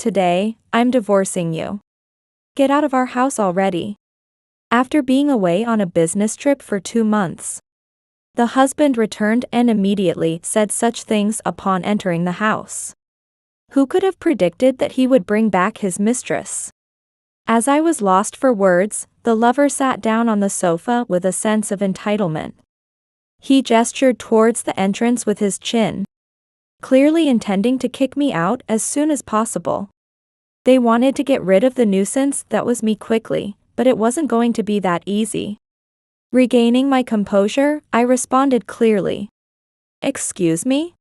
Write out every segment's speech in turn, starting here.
Today, I'm divorcing you. Get out of our house already. After being away on a business trip for 2 months, the husband returned and immediately said such things upon entering the house. Who could have predicted that he would bring back his mistress? As I was lost for words, the lover sat down on the sofa with a sense of entitlement. He gestured towards the entrance with his chin, clearly intending to kick me out as soon as possible. They wanted to get rid of the nuisance that was me quickly, but it wasn't going to be that easy. Regaining my composure, I responded clearly. Excuse me?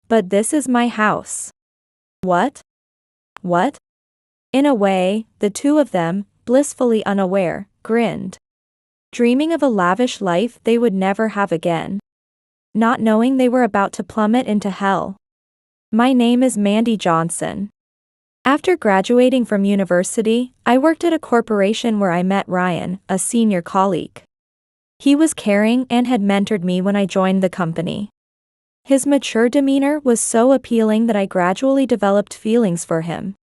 But this is my house. What? What? In a way, the two of them, blissfully unaware, grinned, dreaming of a lavish life they would never have again, not knowing they were about to plummet into hell. My name is Mandy Johnson. After graduating from university, I worked at a corporation where I met Ryan, a senior colleague. He was caring and had mentored me when I joined the company. His mature demeanor was so appealing that I gradually developed feelings for him.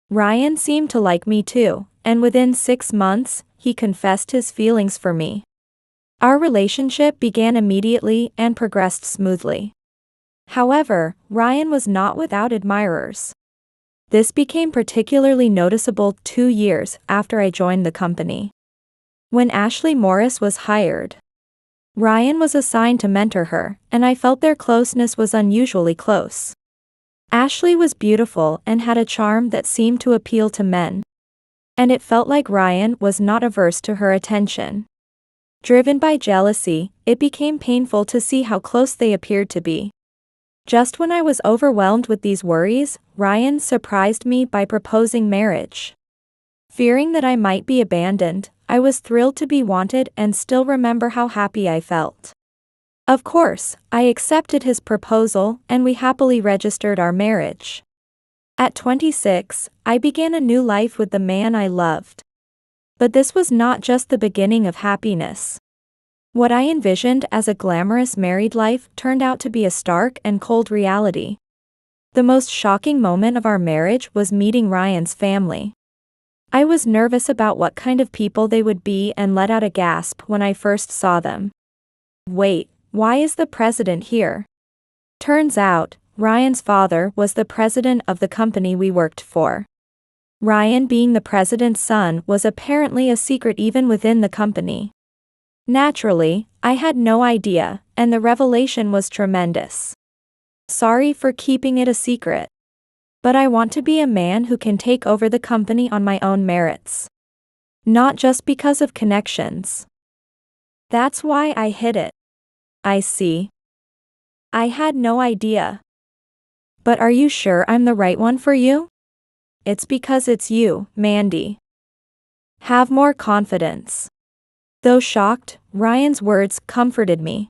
Ryan seemed to like me too, and within 6 months, he confessed his feelings for me. Our relationship began immediately and progressed smoothly. However, Ryan was not without admirers. This became particularly noticeable 2 years after I joined the company. When Ashley Morris was hired, Ryan was assigned to mentor her, and I felt their closeness was unusually close. Ashley was beautiful and had a charm that seemed to appeal to men, and it felt like Ryan was not averse to her attention. Driven by jealousy, it became painful to see how close they appeared to be. Just when I was overwhelmed with these worries, Ryan surprised me by proposing marriage. Fearing that I might be abandoned, I was thrilled to be wanted and still remember how happy I felt. Of course, I accepted his proposal and we happily registered our marriage. At 26, I began a new life with the man I loved. But this was not just the beginning of happiness. What I envisioned as a glamorous married life turned out to be a stark and cold reality. The most shocking moment of our marriage was meeting Ryan's family. I was nervous about what kind of people they would be and let out a gasp when I first saw them. Wait, why is the president here? Turns out, Ryan's father was the president of the company we worked for. Ryan being the president's son was apparently a secret even within the company. Naturally, I had no idea, and the revelation was tremendous. Sorry for keeping it a secret. But I want to be a man who can take over the company on my own merits. Not just because of connections. That's why I hid it. I see. I had no idea. But are you sure I'm the right one for you? It's because it's you, Mandy. Have more confidence. Though shocked, Ryan's words comforted me.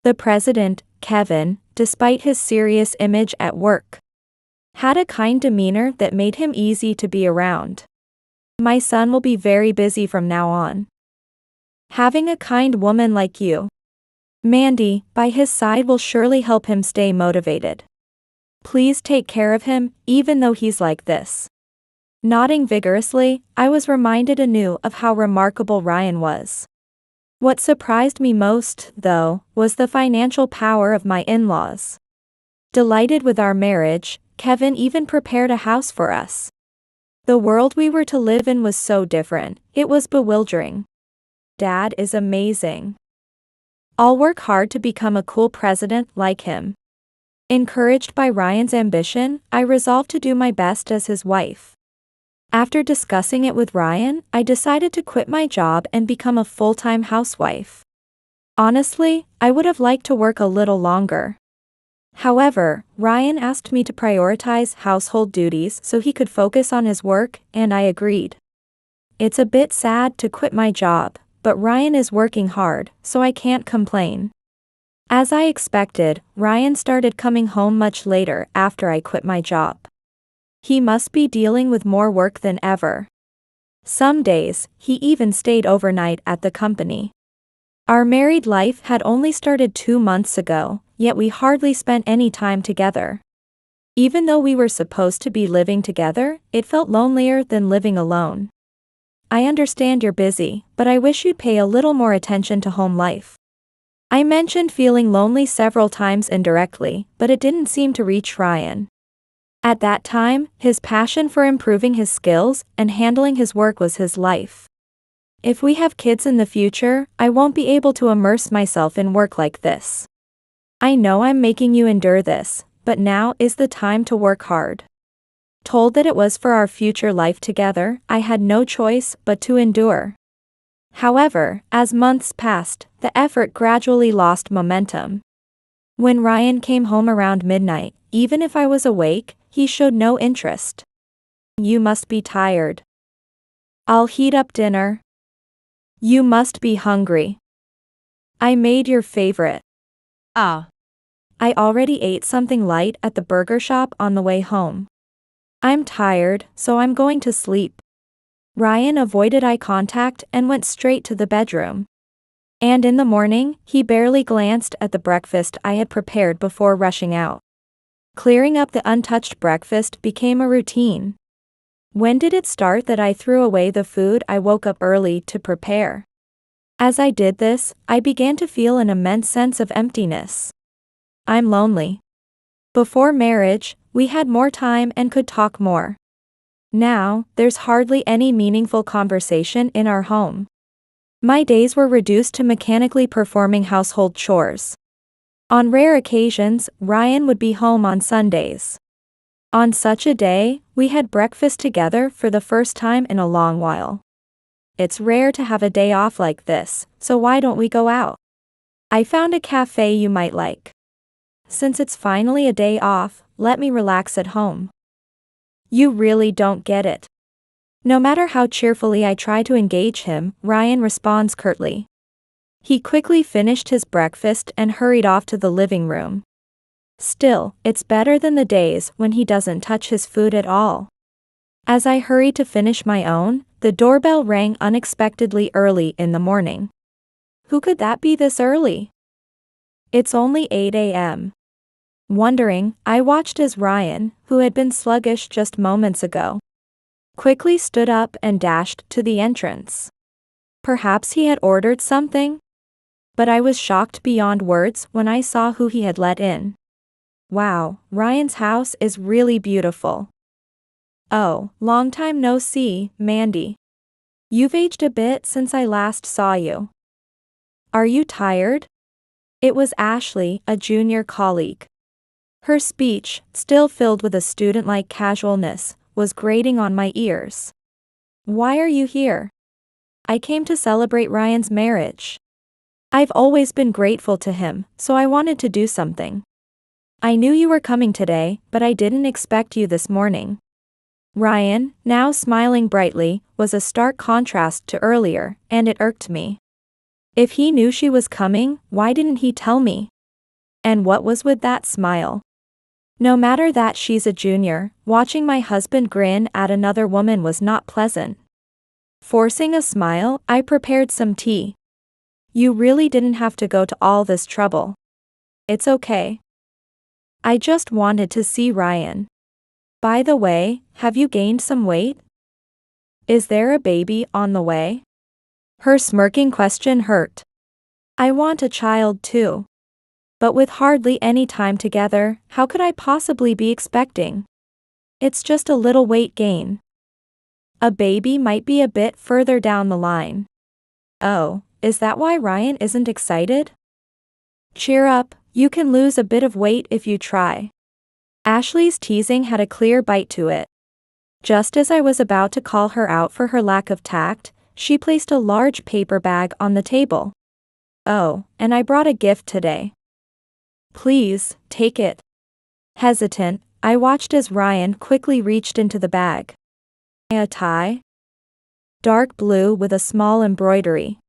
The president, Kevin, despite his serious image at work, had a kind demeanor that made him easy to be around. My son will be very busy from now on. Having a kind woman like you, Mandy, by his side will surely help him stay motivated. Please take care of him, even though he's like this. Nodding vigorously, I was reminded anew of how remarkable Ryan was. What surprised me most, though, was the financial power of my in-laws. Delighted with our marriage, Kevin even prepared a house for us. The world we were to live in was so different, it was bewildering. Dad is amazing. I'll work hard to become a cool president like him. Encouraged by Ryan's ambition, I resolved to do my best as his wife. After discussing it with Ryan, I decided to quit my job and become a full-time housewife. Honestly, I would have liked to work a little longer. However, Ryan asked me to prioritize household duties so he could focus on his work, and I agreed. It's a bit sad to quit my job, but Ryan is working hard, so I can't complain. As I expected, Ryan started coming home much later after I quit my job. He must be dealing with more work than ever. Some days, he even stayed overnight at the company. Our married life had only started 2 months ago, yet we hardly spent any time together. Even though we were supposed to be living together, it felt lonelier than living alone. I understand you're busy, but I wish you'd pay a little more attention to home life. I mentioned feeling lonely several times indirectly, but it didn't seem to reach Ryan. At that time, his passion for improving his skills and handling his work was his life. If we have kids in the future, I won't be able to immerse myself in work like this. I know I'm making you endure this, but now is the time to work hard. Told that it was for our future life together, I had no choice but to endure. However, as months passed, the effort gradually lost momentum. When Ryan came home around midnight, even if I was awake, he showed no interest. You must be tired. I'll heat up dinner. You must be hungry. I made your favorite. Ah. I already ate something light at the burger shop on the way home. I'm tired, so I'm going to sleep. Ryan avoided eye contact and went straight to the bedroom. And in the morning, he barely glanced at the breakfast I had prepared before rushing out. Clearing up the untouched breakfast became a routine. When did it start that I threw away the food I woke up early to prepare? As I did this, I began to feel an immense sense of emptiness. I'm lonely. Before marriage, we had more time and could talk more. Now, there's hardly any meaningful conversation in our home. My days were reduced to mechanically performing household chores. On rare occasions, Ryan would be home on Sundays. On such a day, we had breakfast together for the first time in a long while. It's rare to have a day off like this, so why don't we go out? I found a cafe you might like. Since it's finally a day off, let me relax at home. You really don't get it. No matter how cheerfully I try to engage him, Ryan responds curtly. He quickly finished his breakfast and hurried off to the living room. Still, it's better than the days when he doesn't touch his food at all. As I hurried to finish my own, the doorbell rang unexpectedly early in the morning. Who could that be this early? It's only 8 a.m. Wondering, I watched as Ryan, who had been sluggish just moments ago, quickly stood up and dashed to the entrance. Perhaps he had ordered something? But I was shocked beyond words when I saw who he had let in. Wow, Ryan's house is really beautiful. Oh, long time no see, Mandy. You've aged a bit since I last saw you. Are you tired? It was Ashley, a junior colleague. Her speech, still filled with a student-like casualness, was grating on my ears. Why are you here? I came to celebrate Ryan's marriage. I've always been grateful to him, so I wanted to do something. I knew you were coming today, but I didn't expect you this morning. Ryan, now smiling brightly, was a stark contrast to earlier, and it irked me. If he knew she was coming, why didn't he tell me? And what was with that smile? No matter that she's a junior, watching my husband grin at another woman was not pleasant. Forcing a smile, I prepared some tea. You really didn't have to go to all this trouble. It's okay. I just wanted to see Ryan. By the way, have you gained some weight? Is there a baby on the way? Her smirking question hurt. I want a child too. But with hardly any time together, how could I possibly be expecting? It's just a little weight gain. A baby might be a bit further down the line. Oh, is that why Ryan isn't excited? Cheer up, you can lose a bit of weight if you try. Ashley's teasing had a clear bite to it. Just as I was about to call her out for her lack of tact, she placed a large paper bag on the table. Oh, and I brought a gift today. Please, take it. Hesitant, I watched as Ryan quickly reached into the bag. A tie? Dark blue with a small embroidery.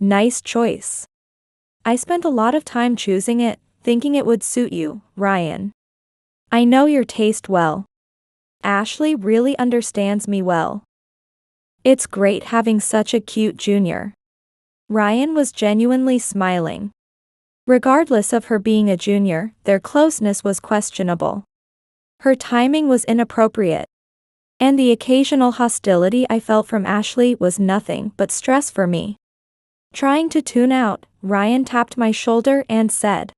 Nice choice. I spent a lot of time choosing it, thinking it would suit you, Ryan. I know your taste well. Ashley really understands me well. It's great having such a cute junior. Ryan was genuinely smiling. Regardless of her being a junior, their closeness was questionable. Her timing was inappropriate, and the occasional hostility I felt from Ashley was nothing but stress for me. Trying to tune out, Ryan tapped my shoulder and said,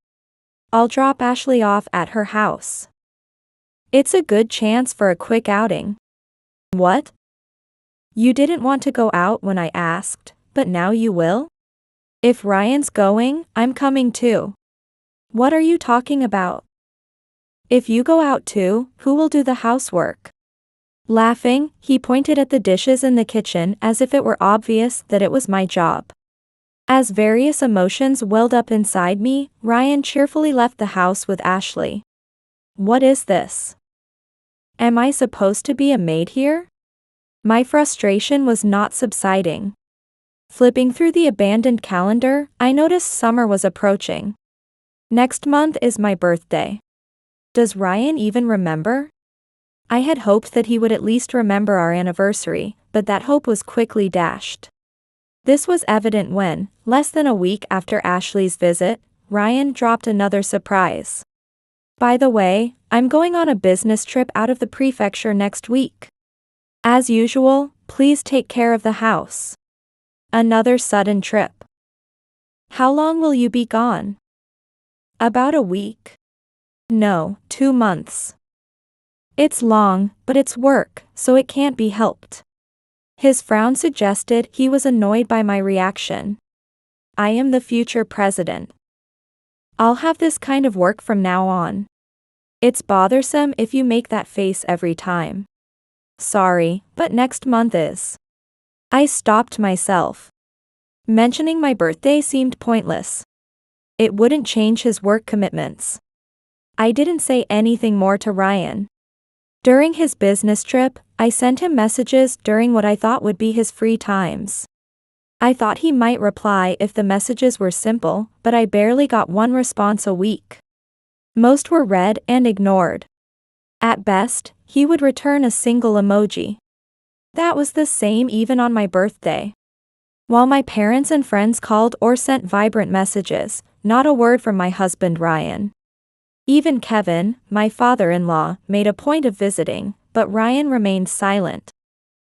"I'll drop Ashley off at her house. It's a good chance for a quick outing." "What? You didn't want to go out when I asked, but now you will?" "If Ryan's going, I'm coming too." "What are you talking about? If you go out too, who will do the housework?" Laughing, he pointed at the dishes in the kitchen as if it were obvious that it was my job. As various emotions welled up inside me, Ryan cheerfully left the house with Ashley. What is this? Am I supposed to be a maid here? My frustration was not subsiding. Flipping through the abandoned calendar, I noticed summer was approaching. Next month is my birthday. Does Ryan even remember? I had hoped that he would at least remember our anniversary, but that hope was quickly dashed. This was evident when, less than a week after Ashley's visit, Ryan dropped another surprise. "By the way, I'm going on a business trip out of the prefecture next week. As usual, please take care of the house." Another sudden trip. "How long will you be gone?" "About a week." "No, 2 months. It's long, but it's work, so it can't be helped." His frown suggested he was annoyed by my reaction. "I am the future president. I'll have this kind of work from now on. It's bothersome if you make that face every time." "Sorry, but next month is." I stopped myself. Mentioning my birthday seemed pointless. It wouldn't change his work commitments. I didn't say anything more to Ryan. During his business trip, I sent him messages during what I thought would be his free times. I thought he might reply if the messages were simple, but I barely got one response a week. Most were read and ignored. At best, he would return a single emoji. That was the same even on my birthday. While my parents and friends called or sent vibrant messages, not a word from my husband Ryan. Even Kevin, my father-in-law, made a point of visiting, but Ryan remained silent.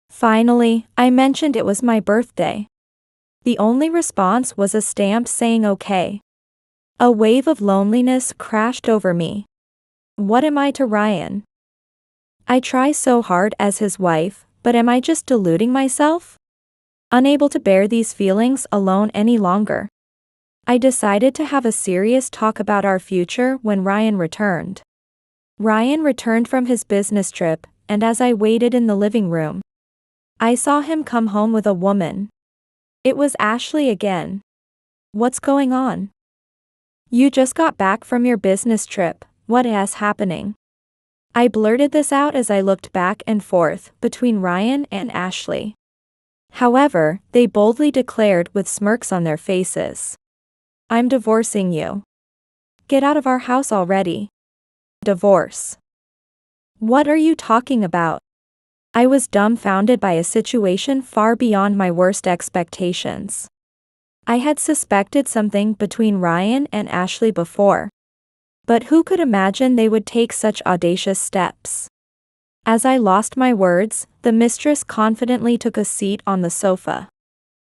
Finally, I mentioned it was my birthday. The only response was a stamp saying okay. A wave of loneliness crashed over me. What am I to Ryan? I try so hard as his wife, but am I just deluding myself? Unable to bear these feelings alone any longer, I decided to have a serious talk about our future when Ryan returned. Ryan returned from his business trip, and as I waited in the living room, I saw him come home with a woman. It was Ashley again. "What's going on? You just got back from your business trip, what is happening?" I blurted this out as I looked back and forth between Ryan and Ashley. However, they boldly declared with smirks on their faces, "I'm divorcing you. Get out of our house already." Divorce? What are you talking about? I was dumbfounded by a situation far beyond my worst expectations. I had suspected something between Ryan and Ashley before, but who could imagine they would take such audacious steps? As I lost my words, the mistress confidently took a seat on the sofa.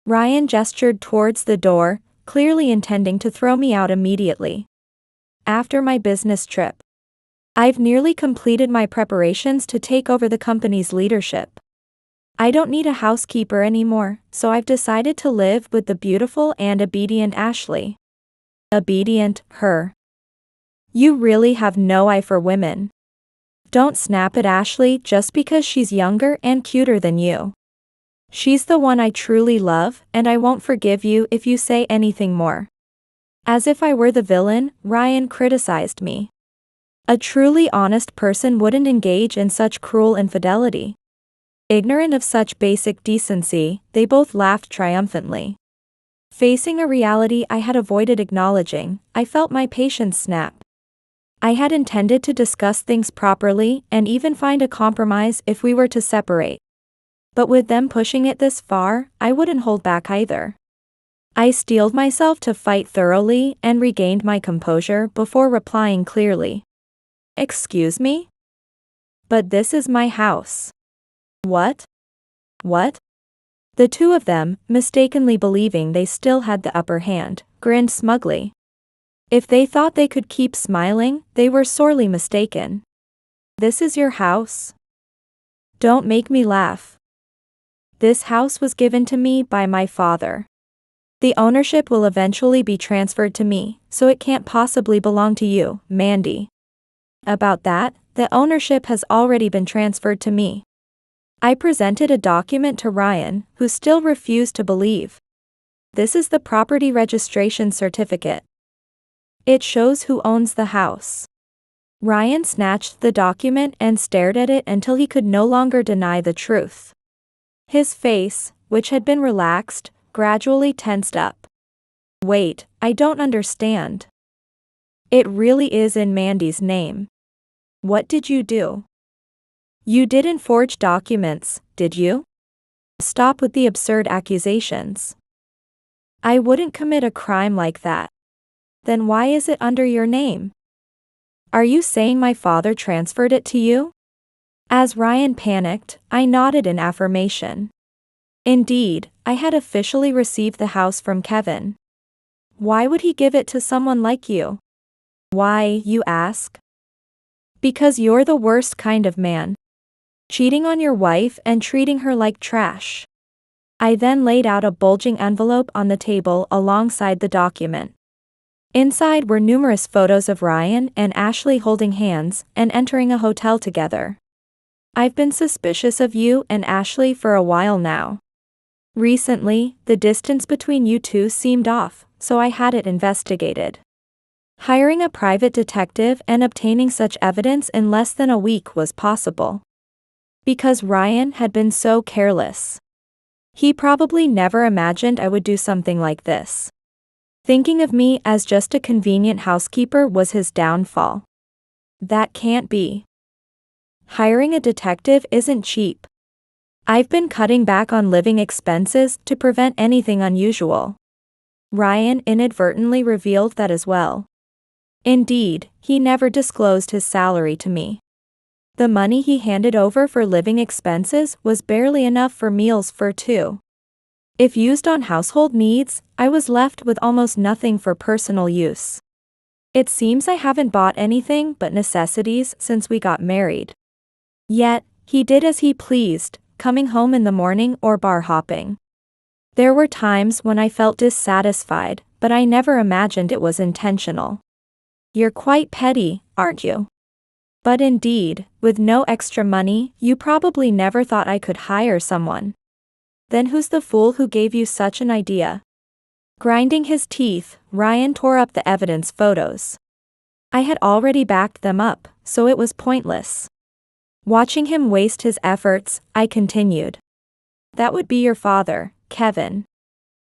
Ryan gestured towards the door, clearly intending to throw me out immediately. After my business trip, I've nearly completed my preparations to take over the company's leadership. I don't need a housekeeper anymore, so I've decided to live with the beautiful and obedient Ashley. Obedient, her. You really have no eye for women. Don't snap at Ashley just because she's younger and cuter than you. She's the one I truly love, and I won't forgive you if you say anything more. As if I were the villain, Ryan criticized me. A truly honest person wouldn't engage in such cruel infidelity. Ignorant of such basic decency, they both laughed triumphantly. Facing a reality I had avoided acknowledging, I felt my patience snap. I had intended to discuss things properly and even find a compromise if we were to separate. But with them pushing it this far, I wouldn't hold back either. I steeled myself to fight thoroughly and regained my composure before replying clearly. "Excuse me? But this is my house. What? What? The two of them, mistakenly believing they still had the upper hand, grinned smugly. If they thought they could keep smiling, they were sorely mistaken. This is your house? Don't make me laugh. This house was given to me by my father. The ownership will eventually be transferred to me, so it can't possibly belong to you, Mandy. About that, the ownership has already been transferred to me. I presented a document to Ryan, who still refused to believe. This is the property registration certificate. It shows who owns the house. Ryan snatched the document and stared at it until he could no longer deny the truth. His face, which had been relaxed, gradually tensed up. Wait, I don't understand. It really is in Mandy's name. What did you do? You didn't forge documents, did you? Stop with the absurd accusations. I wouldn't commit a crime like that. Then why is it under your name? Are you saying my father transferred it to you? As Ryan panicked, I nodded in affirmation. Indeed, I had officially received the house from Kevin. Why would he give it to someone like you? Why, you ask? Because you're the worst kind of man. Cheating on your wife and treating her like trash. I then laid out a bulging envelope on the table alongside the document. Inside were numerous photos of Ryan and Ashley holding hands and entering a hotel together. I've been suspicious of you and Ashley for a while now. Recently, the distance between you two seemed off, so I had it investigated. Hiring a private detective and obtaining such evidence in less than a week was possible. Because Ryan had been so careless. He probably never imagined I would do something like this. Thinking of me as just a convenient housekeeper was his downfall. That can't be. Hiring a detective isn't cheap. I've been cutting back on living expenses to prevent anything unusual. Ryan inadvertently revealed that as well. Indeed, he never disclosed his salary to me. The money he handed over for living expenses was barely enough for meals for two. If used on household needs, I was left with almost nothing for personal use. It seems I haven't bought anything but necessities since we got married. Yet, he did as he pleased, coming home in the morning or bar hopping. There were times when I felt dissatisfied, but I never imagined it was intentional. You're quite petty, aren't you? But indeed, with no extra money, you probably never thought I could hire someone. Then who's the fool who gave you such an idea? Grinding his teeth, Ryan tore up the evidence photos. I had already backed them up, so it was pointless. Watching him waste his efforts, I continued. That would be your father, Kevin.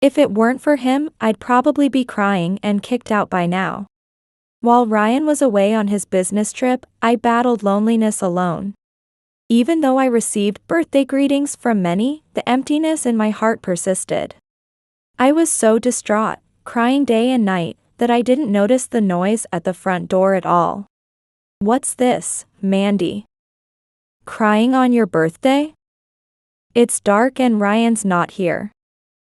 If it weren't for him, I'd probably be crying and kicked out by now. While Ryan was away on his business trip, I battled loneliness alone. Even though I received birthday greetings from many, the emptiness in my heart persisted. I was so distraught, crying day and night, that I didn't notice the noise at the front door at all. What's this, Mandy? Crying on your birthday? It's dark and Ryan's not here.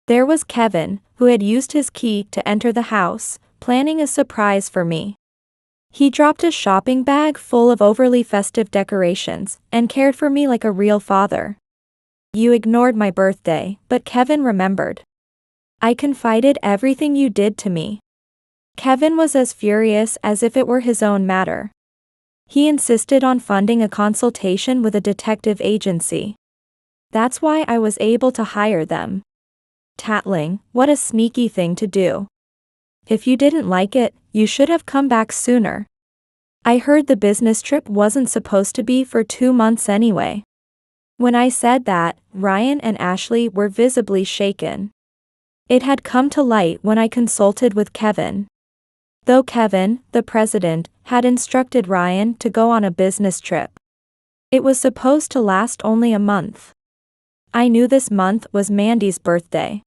There was Kevin, who had used his key to enter the house, planning a surprise for me. He dropped a shopping bag full of overly festive decorations and cared for me like a real father. You ignored my birthday, but Kevin remembered. I confided everything you did to me. Kevin was as furious as if it were his own matter. He insisted on funding a consultation with a detective agency. That's why I was able to hire them. Tattling, what a sneaky thing to do. If you didn't like it, you should have come back sooner. I heard the business trip wasn't supposed to be for 2 months anyway. When I said that, Ryan and Ashley were visibly shaken. It had come to light when I consulted with Kevin. Though Kevin, the president, had instructed Ryan to go on a business trip. It was supposed to last only a month. I knew this month was Mandy's birthday.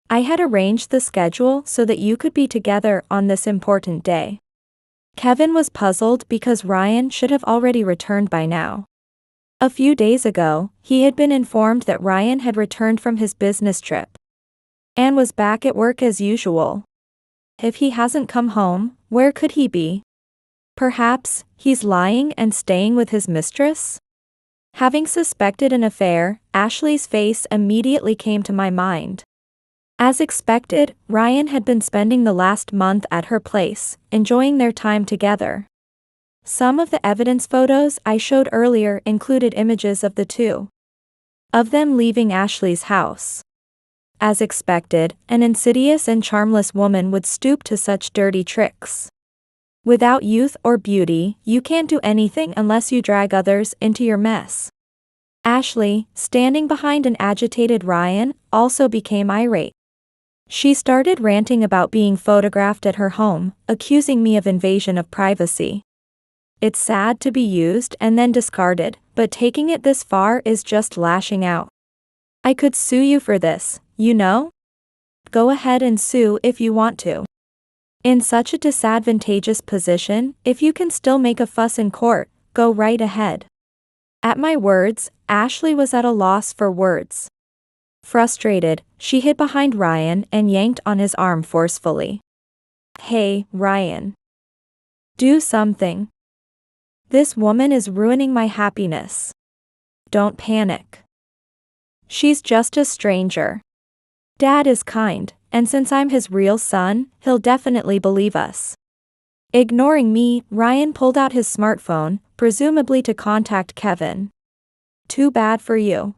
I had arranged the schedule so that you could be together on this important day. Kevin was puzzled because Ryan should have already returned by now. A few days ago, he had been informed that Ryan had returned from his business trip and was back at work as usual. If he hasn't come home, where could he be? Perhaps he's lying and staying with his mistress? Having suspected an affair, Ashley's face immediately came to my mind. As expected, Ryan had been spending the last month at her place, enjoying their time together. Some of the evidence photos I showed earlier included images of the two of them leaving Ashley's house. As expected, an insidious and charmless woman would stoop to such dirty tricks. Without youth or beauty, you can't do anything unless you drag others into your mess. Ashley, standing behind an agitated Ryan, also became irate. She started ranting about being photographed at her home, accusing me of invasion of privacy. It's sad to be used and then discarded, but taking it this far is just lashing out. I could sue you for this, you know? Go ahead and sue if you want to. In such a disadvantageous position, if you can still make a fuss in court, go right ahead. At my words, Ashley was at a loss for words. Frustrated, she hid behind Ryan and yanked on his arm forcefully. Hey, Ryan. Do something. This woman is ruining my happiness. Don't panic. She's just a stranger. Dad is kind, and since I'm his real son, he'll definitely believe us. Ignoring me, Ryan pulled out his smartphone, presumably to contact Kevin. Too bad for you.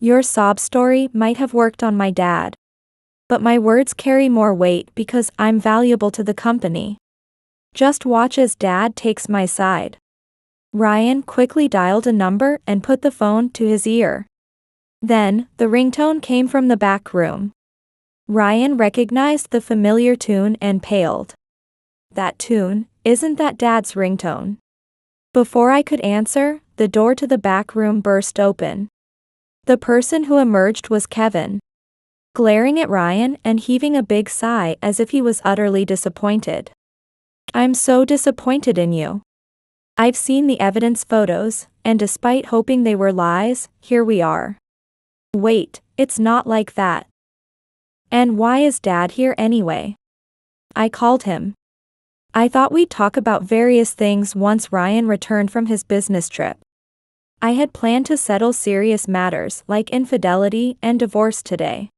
Your sob story might have worked on my dad. But my words carry more weight because I'm valuable to the company. Just watch as Dad takes my side. Ryan quickly dialed a number and put the phone to his ear. Then, the ringtone came from the back room. Ryan recognized the familiar tune and paled. That tune, isn't that Dad's ringtone? Before I could answer, the door to the back room burst open. The person who emerged was Kevin, glaring at Ryan and heaving a big sigh as if he was utterly disappointed. I'm so disappointed in you. I've seen the evidence photos, and despite hoping they were lies, here we are. Wait, it's not like that. And why is Dad here anyway? I called him. I thought we'd talk about various things once Ryan returned from his business trip. I had planned to settle serious matters like infidelity and divorce today.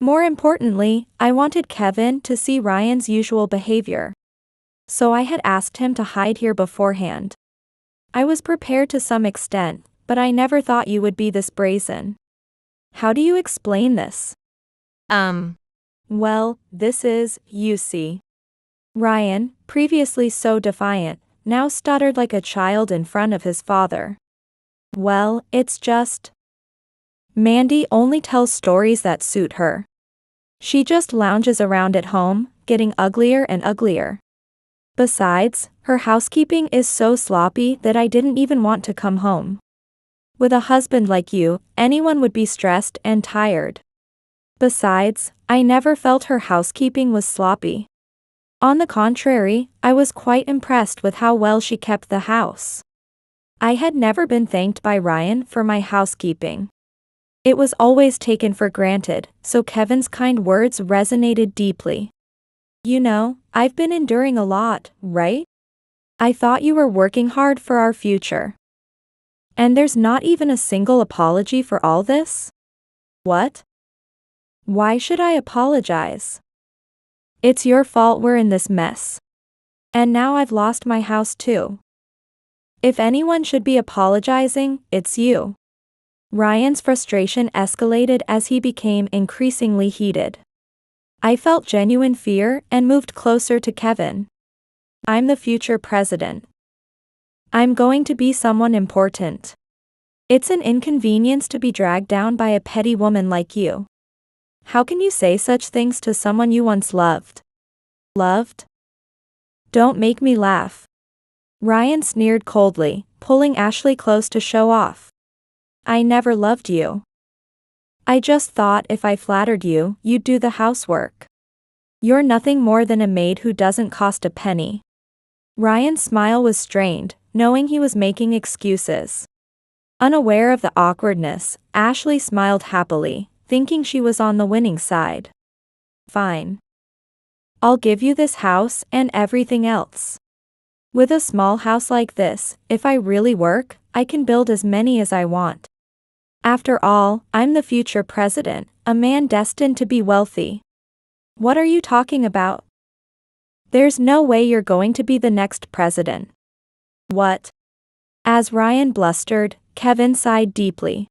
More importantly, I wanted Kevin to see Ryan's usual behavior. So I had asked him to hide here beforehand. I was prepared to some extent, but I never thought you would be this brazen. How do you explain this? Well, this is, you see. Ryan, previously so defiant, now stuttered like a child in front of his father. Well, it's just. Mandy only tells stories that suit her. She just lounges around at home, getting uglier and uglier. Besides, her housekeeping is so sloppy that I didn't even want to come home. With a husband like you, anyone would be stressed and tired. Besides, I never felt her housekeeping was sloppy. On the contrary, I was quite impressed with how well she kept the house. I had never been thanked by Ryan for my housekeeping. It was always taken for granted, so Kevin's kind words resonated deeply. You know, I've been enduring a lot, right? I thought you were working hard for our future. And there's not even a single apology for all this? What? Why should I apologize? It's your fault we're in this mess. And now I've lost my house too. If anyone should be apologizing, it's you. Ryan's frustration escalated as he became increasingly heated. I felt genuine fear and moved closer to Kevin. I'm the future president. I'm going to be someone important. It's an inconvenience to be dragged down by a petty woman like you. How can you say such things to someone you once loved? Loved? Don't make me laugh. Ryan sneered coldly, pulling Ashley close to show off. I never loved you. I just thought if I flattered you, you'd do the housework. You're nothing more than a maid who doesn't cost a penny. Ryan's smile was strained, knowing he was making excuses. Unaware of the awkwardness, Ashley smiled happily, thinking she was on the winning side. Fine. I'll give you this house and everything else. With a small house like this, if I really work, I can build as many as I want. After all, I'm the future president, a man destined to be wealthy. What are you talking about? There's no way you're going to be the next president. What? As Ryan blustered, Kevin sighed deeply.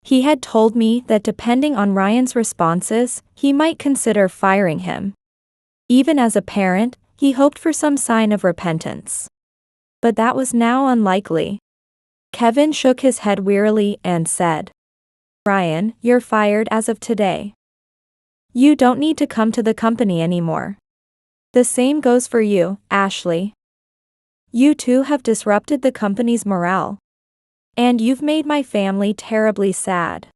He had told me that depending on Ryan's responses, he might consider firing him. Even as a parent, he hoped for some sign of repentance. But that was now unlikely. Kevin shook his head wearily and said, Ryan, you're fired as of today. You don't need to come to the company anymore. The same goes for you, Ashley. You too have disrupted the company's morale. And you've made my family terribly sad.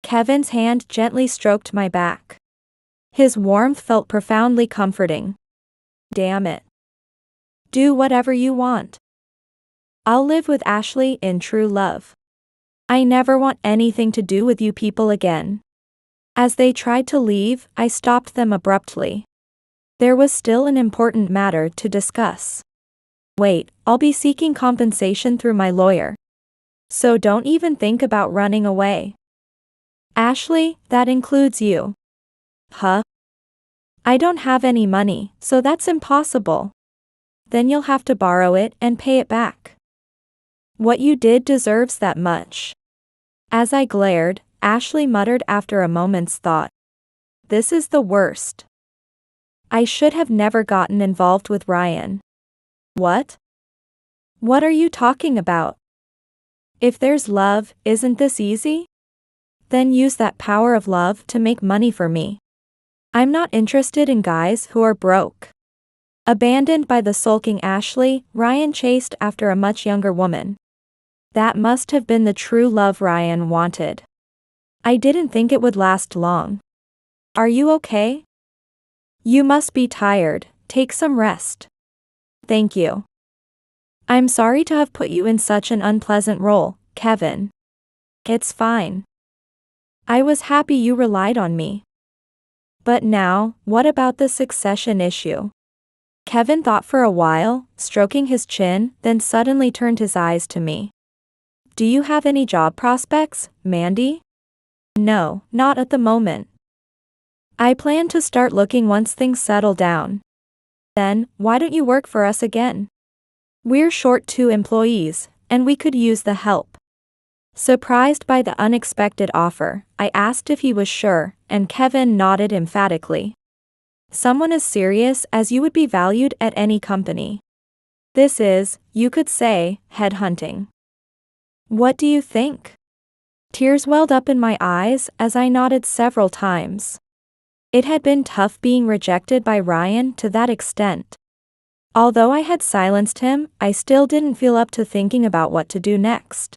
Kevin's hand gently stroked my back. His warmth felt profoundly comforting. Damn it. Do whatever you want. I'll live with Ashley in true love. I never want anything to do with you people again. As they tried to leave, I stopped them abruptly. There was still an important matter to discuss. Wait, I'll be seeking compensation through my lawyer. So don't even think about running away. Ashley, that includes you. Huh? I don't have any money, so that's impossible. Then you'll have to borrow it and pay it back. What you did deserves that much. As I glared, Ashley muttered after a moment's thought. This is the worst. I should have never gotten involved with Ryan. What? What are you talking about? If there's love, isn't this easy? Then use that power of love to make money for me. I'm not interested in guys who are broke. Abandoned by the sulking Ashley, Ryan chased after a much younger woman. That must have been the true love Ryan wanted. I didn't think it would last long. Are you okay? You must be tired, take some rest. Thank you. I'm sorry to have put you in such an unpleasant role, Kevin. It's fine. I was happy you relied on me. But now, what about the succession issue? Kevin thought for a while, stroking his chin, then suddenly turned his eyes to me. Do you have any job prospects, Mandy? No, not at the moment. I plan to start looking once things settle down. Then, why don't you work for us again? We're short 2 employees, and we could use the help. Surprised by the unexpected offer, I asked if he was sure, and Kevin nodded emphatically. Someone as serious as you would be valued at any company. This is, you could say, headhunting. What do you think? Tears welled up in my eyes as I nodded several times. It had been tough being rejected by Ryan to that extent. Although I had silenced him, I still didn't feel up to thinking about what to do next.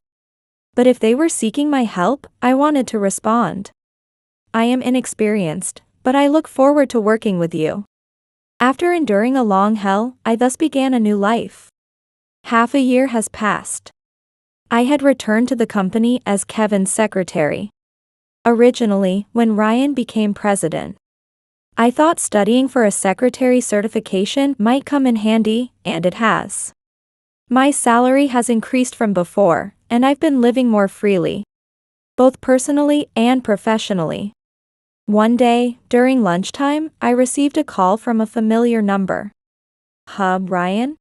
But if they were seeking my help, I wanted to respond. I am inexperienced, but I look forward to working with you. After enduring a long hell, I thus began a new life. Half a year has passed. I had returned to the company as Kevin's secretary. Originally, when Ryan became president, I thought studying for a secretary certification might come in handy, and it has. My salary has increased from before, and I've been living more freely, both personally and professionally. One day, during lunchtime, I received a call from a familiar number. Ryan?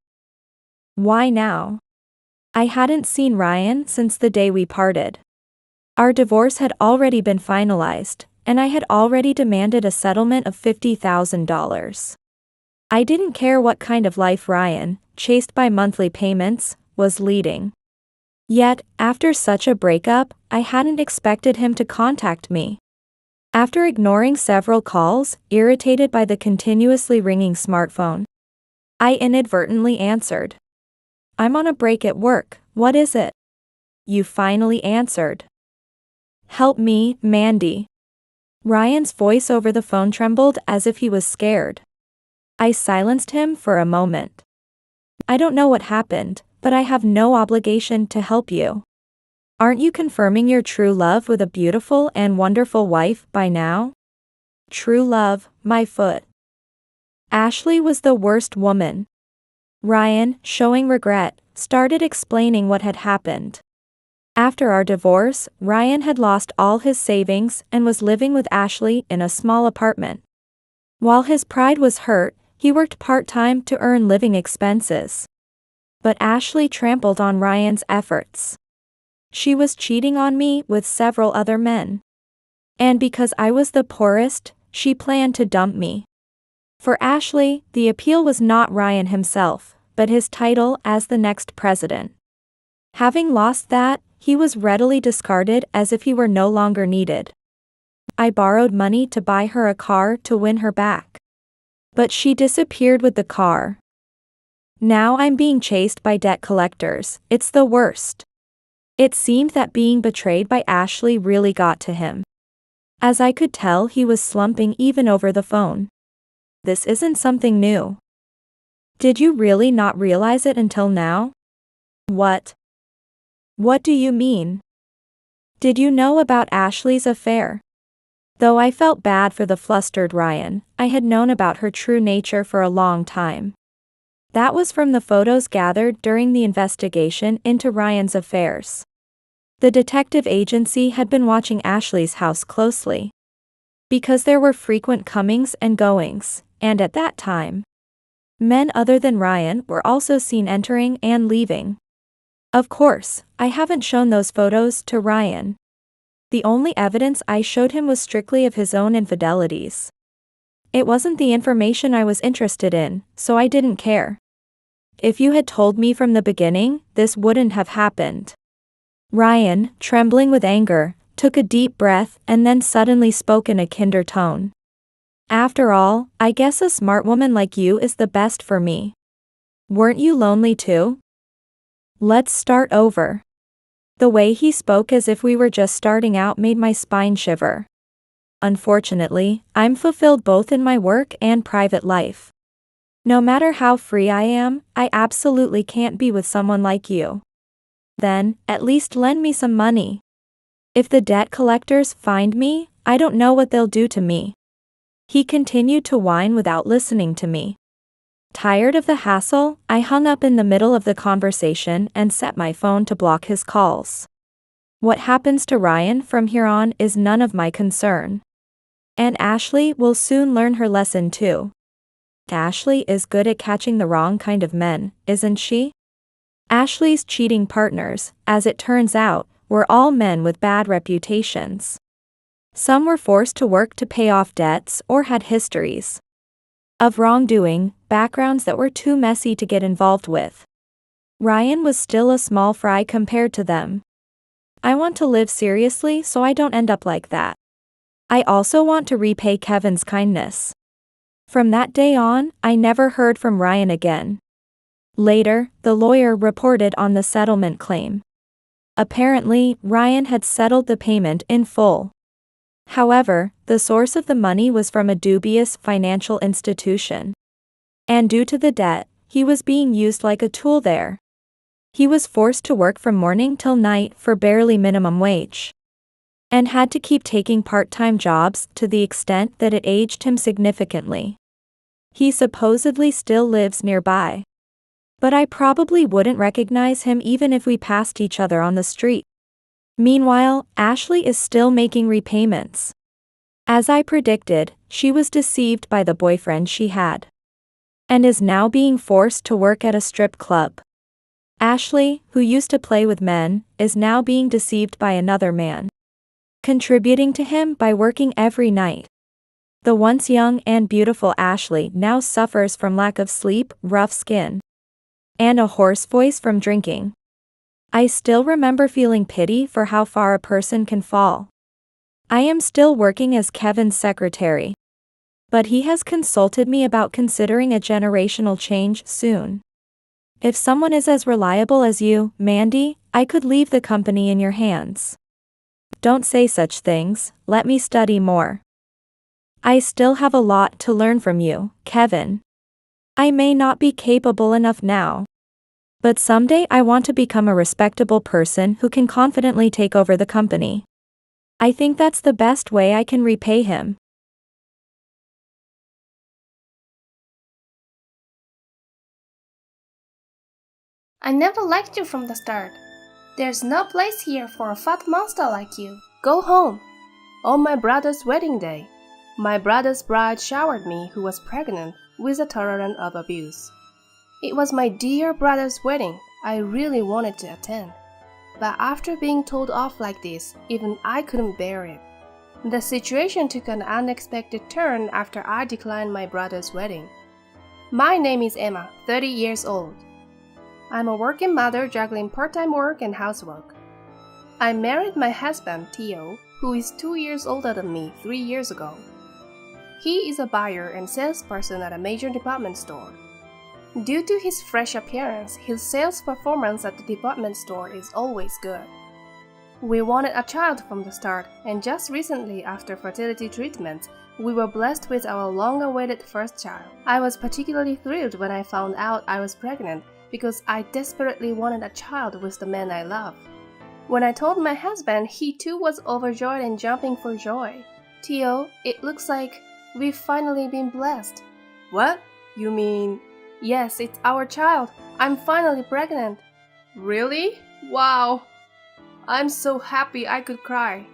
Why now? I hadn't seen Ryan since the day we parted. Our divorce had already been finalized, and I had already demanded a settlement of $50,000. I didn't care what kind of life Ryan, chased by monthly payments, was leading. Yet, after such a breakup, I hadn't expected him to contact me. After ignoring several calls, irritated by the continuously ringing smartphone, I inadvertently answered. I'm on a break at work, what is it? You finally answered. Help me, Mandy. Ryan's voice over the phone trembled as if he was scared. I silenced him for a moment. I don't know what happened, but I have no obligation to help you. Aren't you confirming your true love with a beautiful and wonderful wife by now? True love, my foot. Ashley was the worst woman. Ryan, showing regret, started explaining what had happened. After our divorce, Ryan had lost all his savings and was living with Ashley in a small apartment. While his pride was hurt, he worked part-time to earn living expenses. But Ashley trampled on Ryan's efforts. She was cheating on me with several other men. And because I was the poorest, she planned to dump me. For Ashley, the appeal was not Ryan himself, but his title as the next president. Having lost that, he was readily discarded as if he were no longer needed. I borrowed money to buy her a car to win her back. But she disappeared with the car. Now I'm being chased by debt collectors. It's the worst. It seemed that being betrayed by Ashley really got to him. As I could tell, he was slumping even over the phone. This isn't something new. Did you really not realize it until now? What? What do you mean? Did you know about Ashley's affair? Though I felt bad for the flustered Ryan, I had known about her true nature for a long time. That was from the photos gathered during the investigation into Ryan's affairs. The detective agency had been watching Ashley's house closely. Because there were frequent comings and goings, and at that time, men other than Ryan were also seen entering and leaving. Of course, I haven't shown those photos to Ryan. The only evidence I showed him was strictly of his own infidelities. It wasn't the information I was interested in, so I didn't care. If you had told me from the beginning, this wouldn't have happened. Ryan, trembling with anger, took a deep breath and then suddenly spoke in a kinder tone. After all, I guess a smart woman like you is the best for me. Weren't you lonely too? Let's start over. The way he spoke as if we were just starting out made my spine shiver. Unfortunately, I'm fulfilled both in my work and private life. No matter how free I am, I absolutely can't be with someone like you. Then, at least lend me some money. If the debt collectors find me, I don't know what they'll do to me. He continued to whine without listening to me. Tired of the hassle, I hung up in the middle of the conversation and set my phone to block his calls. What happens to Ryan from here on is none of my concern. And Ashley will soon learn her lesson too. Ashley is good at catching the wrong kind of men, isn't she? Ashley's cheating partners, as it turns out, were all men with bad reputations. Some were forced to work to pay off debts or had histories of wrongdoing, backgrounds that were too messy to get involved with. Ryan was still a small fry compared to them. I want to live seriously so I don't end up like that. I also want to repay Kevin's kindness. From that day on, I never heard from Ryan again. Later, the lawyer reported on the settlement claim. Apparently, Ryan had settled the payment in full. However, the source of the money was from a dubious financial institution. And due to the debt, he was being used like a tool there. He was forced to work from morning till night for barely minimum wage. And had to keep taking part-time jobs to the extent that it aged him significantly. He supposedly still lives nearby. But I probably wouldn't recognize him even if we passed each other on the street. Meanwhile, Ashley is still making repayments. As I predicted, she was deceived by the boyfriend she had. And is now being forced to work at a strip club. Ashley, who used to play with men, is now being deceived by another man. Contributing to him by working every night. The once young and beautiful Ashley now suffers from lack of sleep, rough skin, and a hoarse voice from drinking. I still remember feeling pity for how far a person can fall. I am still working as Kevin's secretary. But he has consulted me about considering a generational change soon. If someone is as reliable as you, Mandy, I could leave the company in your hands. Don't say such things, let me study more. I still have a lot to learn from you, Kevin. I may not be capable enough now. But someday I want to become a respectable person who can confidently take over the company. I think that's the best way I can repay him. I never liked you from the start. There's no place here for a fat monster like you. Go home. On my brother's wedding day, my brother's bride showered me, who was pregnant, with a tolerance of abuse. It was my dear brother's wedding. I really wanted to attend. But after being told off like this, even I couldn't bear it. The situation took an unexpected turn after I declined my brother's wedding. My name is Emma, 30 years old. I'm a working mother juggling part-time work and housework. I married my husband, Theo, who is 2 years older than me 3 years ago. He is a buyer and salesperson at a major department store. Due to his fresh appearance, his sales performance at the department store is always good. We wanted a child from the start, and just recently after fertility treatment, we were blessed with our long-awaited first child. I was particularly thrilled when I found out I was pregnant because I desperately wanted a child with the man I love. When I told my husband, he too was overjoyed and jumping for joy. Theo, it looks like we've finally been blessed. What? You mean... Yes, it's our child. I'm finally pregnant. Really? Wow! I'm so happy I could cry.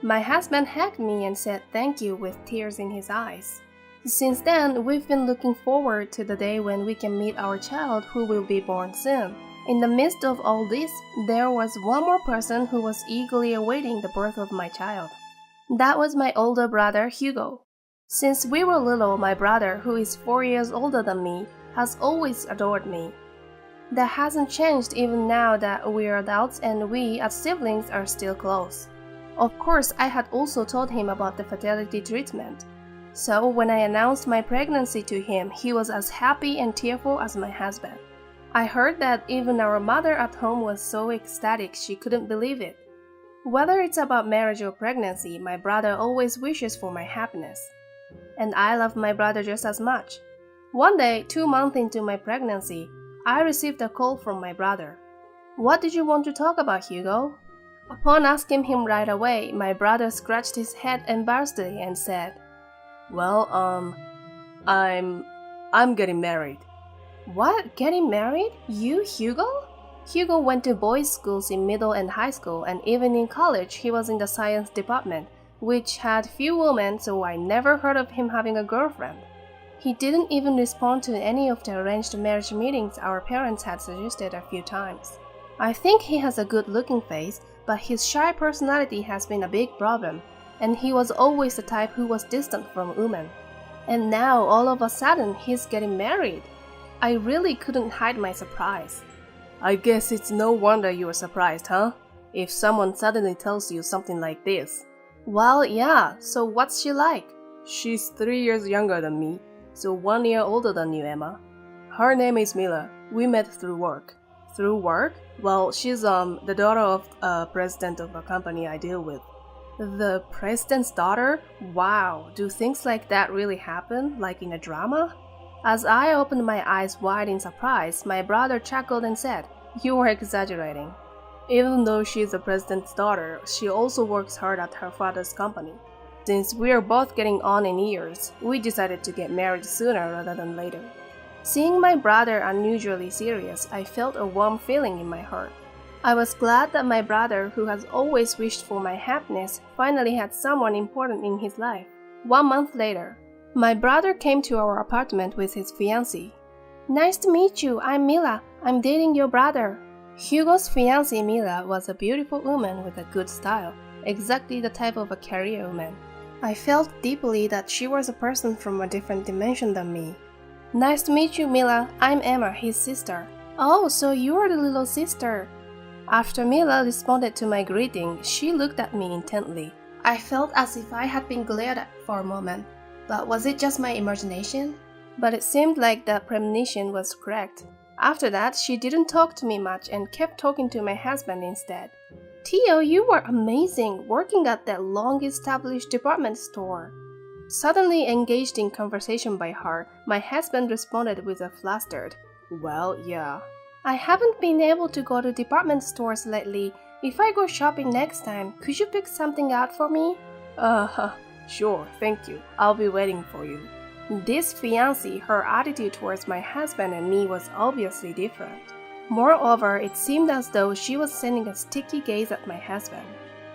My husband hugged me and said thank you with tears in his eyes. Since then, we've been looking forward to the day when we can meet our child who will be born soon. In the midst of all this, there was one more person who was eagerly awaiting the birth of my child. That was my older brother, Hugo. Since we were little, my brother, who is 4 years older than me, has always adored me. That hasn't changed even now that we're adults and we, as siblings, are still close. Of course, I had also told him about the fertility treatment. So when I announced my pregnancy to him, he was as happy and tearful as my husband. I heard that even our mother at home was so ecstatic she couldn't believe it. Whether it's about marriage or pregnancy, my brother always wishes for my happiness. And I love my brother just as much. One day, 2 months into my pregnancy, I received a call from my brother. What did you want to talk about, Hugo? Upon asking him right away, my brother scratched his head embarrassedly and said, Well, I'm getting married. What? Getting married? You, Hugo? Hugo went to boys' schools in middle and high school, and even in college he was in the science department, which had few women, so I never heard of him having a girlfriend. He didn't even respond to any of the arranged marriage meetings our parents had suggested a few times. I think he has a good-looking face, but his shy personality has been a big problem, and he was always the type who was distant from women. And now, all of a sudden, he's getting married. I really couldn't hide my surprise. I guess it's no wonder you were surprised, huh? If someone suddenly tells you something like this. Well, yeah, so what's she like? She's 3 years younger than me, so 1 year older than you, Emma. Her name is Mila. We met through work. Through work? Well, she's the daughter of a president of a company I deal with. The president's daughter? Wow, do things like that really happen, like in a drama? As I opened my eyes wide in surprise, my brother chuckled and said, You are exaggerating. Even though she's the president's daughter, she also works hard at her father's company. Since we are both getting on in years, we decided to get married sooner rather than later. Seeing my brother unusually serious, I felt a warm feeling in my heart. I was glad that my brother, who has always wished for my happiness, finally had someone important in his life. 1 month later, my brother came to our apartment with his fiancée. Nice to meet you, I'm Mila. I'm dating your brother. Hugo's fiancée Mila was a beautiful woman with a good style, exactly the type of a career woman. I felt deeply that she was a person from a different dimension than me. Nice to meet you, Mila. I'm Emma, his sister. Oh, so you are the little sister. After Mila responded to my greeting, she looked at me intently. I felt as if I had been glared at for a moment. But was it just my imagination? But it seemed like the premonition was correct. After that, she didn't talk to me much and kept talking to my husband instead. Theo, you were amazing, working at that long-established department store. Suddenly engaged in conversation by her, my husband responded with a flustered, Well, yeah. I haven't been able to go to department stores lately. If I go shopping next time, could you pick something out for me? Sure, thank you. I'll be waiting for you. This fiancée, her attitude towards my husband and me was obviously different. Moreover, it seemed as though she was sending a sticky gaze at my husband.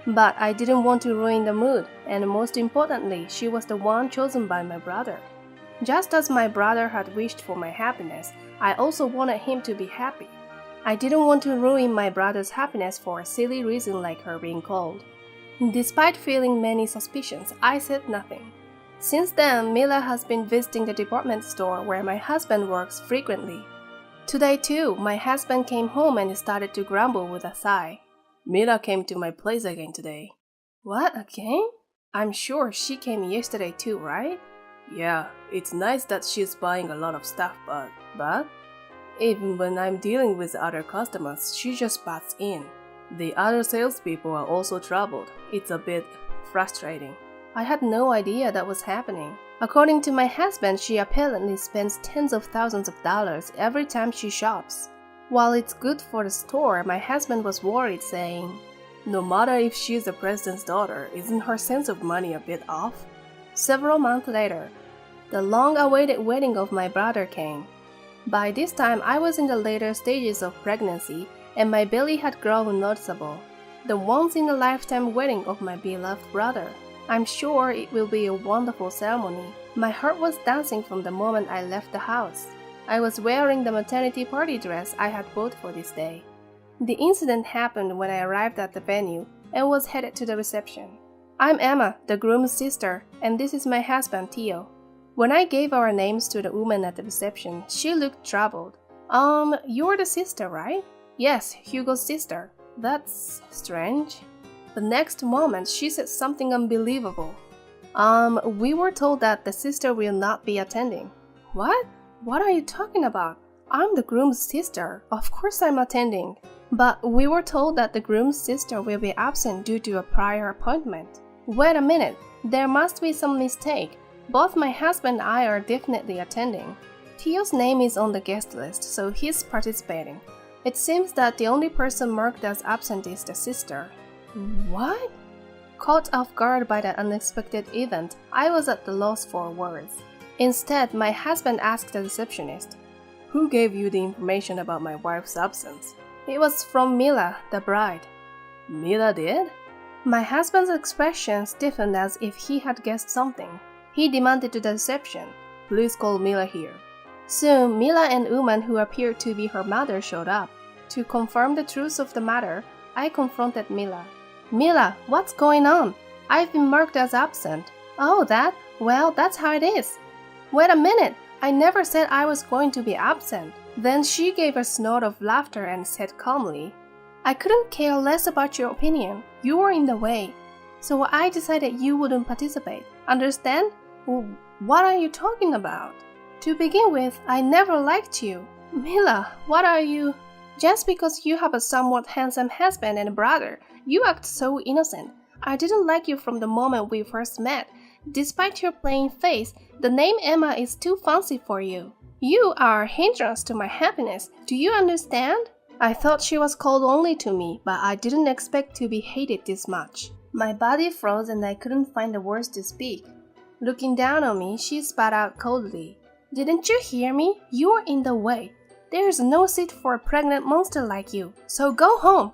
But I didn't want to ruin the mood, and most importantly, she was the one chosen by my brother. Just as my brother had wished for my happiness, I also wanted him to be happy. I didn't want to ruin my brother's happiness for a silly reason like her being cold. Despite feeling many suspicions, I said nothing. Since then, Mila has been visiting the department store where my husband works frequently. Today too, my husband came home and started to grumble with a sigh. Mila came to my place again today. What, again? I'm sure she came yesterday too, right? Yeah, it's nice that she's buying a lot of stuff, but even when I'm dealing with other customers, she just butts in. The other salespeople are also troubled. It's a bit frustrating. I had no idea that was happening. According to my husband, she apparently spends tens of thousands of dollars every time she shops. While it's good for the store, my husband was worried, saying, "No matter if she's the president's daughter, isn't her sense of money a bit off?" Several months later, the long-awaited wedding of my brother came. By this time, I was in the later stages of pregnancy, and my belly had grown noticeable. The once-in-a-lifetime wedding of my beloved brother. I'm sure it will be a wonderful ceremony. My heart was dancing from the moment I left the house. I was wearing the maternity party dress I had bought for this day. The incident happened when I arrived at the venue and was headed to the reception. I'm Emma, the groom's sister, and this is my husband, Theo. When I gave our names to the woman at the reception, she looked troubled. You're the sister, right? Yes, Hugo's sister. That's strange. The next moment, she said something unbelievable. We were told that the sister will not be attending. What? What are you talking about? I'm the groom's sister. Of course I'm attending. But we were told that the groom's sister will be absent due to a prior appointment. Wait a minute. There must be some mistake. Both my husband and I are definitely attending. Theo's name is on the guest list, so he's participating. It seems that the only person marked as absent is the sister. What? Caught off guard by that unexpected event, I was at the loss for words. Instead, my husband asked the receptionist, "Who gave you the information about my wife's absence?" It was from Mila, the bride. Mila did? My husband's expression stiffened as if he had guessed something. He demanded to the reception, "Please call Mila here." Soon, Mila and a woman who appeared to be her mother showed up. To confirm the truth of the matter, I confronted Mila. Mila, what's going on? I've been marked as absent. Oh, well, that's how it is. Wait a minute, I never said I was going to be absent. Then she gave a snort of laughter and said calmly, I couldn't care less about your opinion. You were in the way. So I decided you wouldn't participate. Understand? What are you talking about? To begin with, I never liked you. Mila, what are you? Just because you have a somewhat handsome husband and a brother, you act so innocent. I didn't like you from the moment we first met. Despite your plain face, the name Emma is too fancy for you. You are a hindrance to my happiness. Do you understand? I thought she was cold only to me, but I didn't expect to be hated this much. My body froze and I couldn't find the words to speak. Looking down on me, she spat out coldly. Didn't you hear me? You are in the way. There's no seat for a pregnant monster like you, so go home.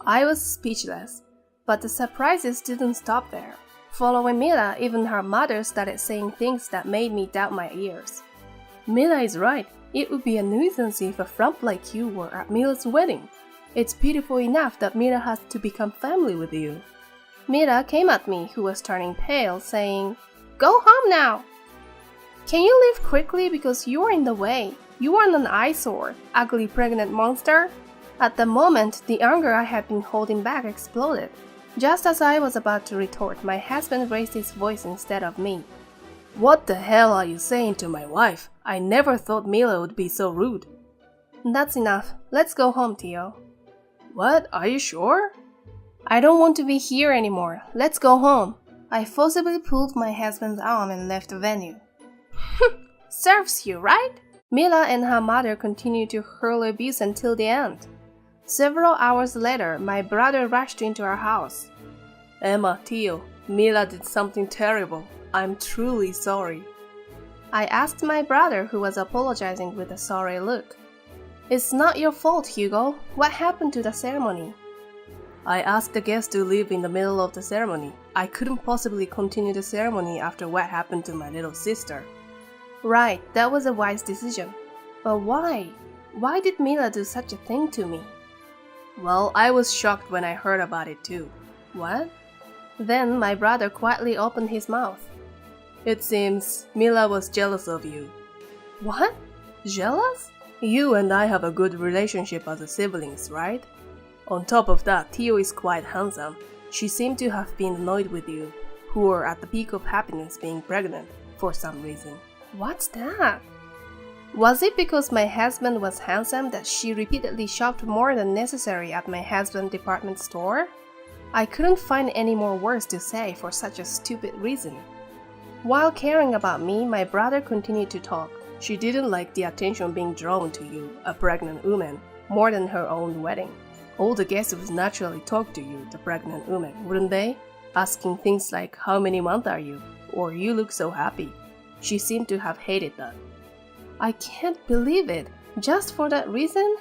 I was speechless, but the surprises didn't stop there. Following Mila, even her mother started saying things that made me doubt my ears. Mila is right. It would be a nuisance if a frump like you were at Mila's wedding. It's pitiful enough that Mila has to become family with you. Mila came at me, who was turning pale, saying, Go home now! Can you leave quickly because you are in the way? You are an eyesore, ugly pregnant monster! At the moment, the anger I had been holding back exploded. Just as I was about to retort, my husband raised his voice instead of me. What the hell are you saying to my wife? I never thought Mila would be so rude. That's enough. Let's go home, Theo. What? Are you sure? I don't want to be here anymore. Let's go home. I forcibly pulled my husband's arm and left the venue. Serves you, right? Mila and her mother continued to hurl abuse until the end. Several hours later, my brother rushed into our house. Emma, Theo, Mila did something terrible. I'm truly sorry. I asked my brother, who was apologizing with a sorry look. It's not your fault, Hugo. What happened to the ceremony? I asked the guests to leave in the middle of the ceremony. I couldn't possibly continue the ceremony after what happened to my little sister. Right, that was a wise decision. But why? Why did Mila do such a thing to me? Well, I was shocked when I heard about it too. What? Then my brother quietly opened his mouth. It seems Mila was jealous of you. What? Jealous? You and I have a good relationship as siblings, right? On top of that, Theo is quite handsome. She seemed to have been annoyed with you, who were at the peak of happiness being pregnant, for some reason. What's that? Was it because my husband was handsome that she repeatedly shopped more than necessary at my husband's department store? I couldn't find any more words to say for such a stupid reason. While caring about me, my brother continued to talk. She didn't like the attention being drawn to you, a pregnant woman, more than her own wedding. All the guests would naturally talk to you, the pregnant woman, wouldn't they? Asking things like, how many months are you? Or you look so happy. She seemed to have hated that. I can't believe it. Just for that reason?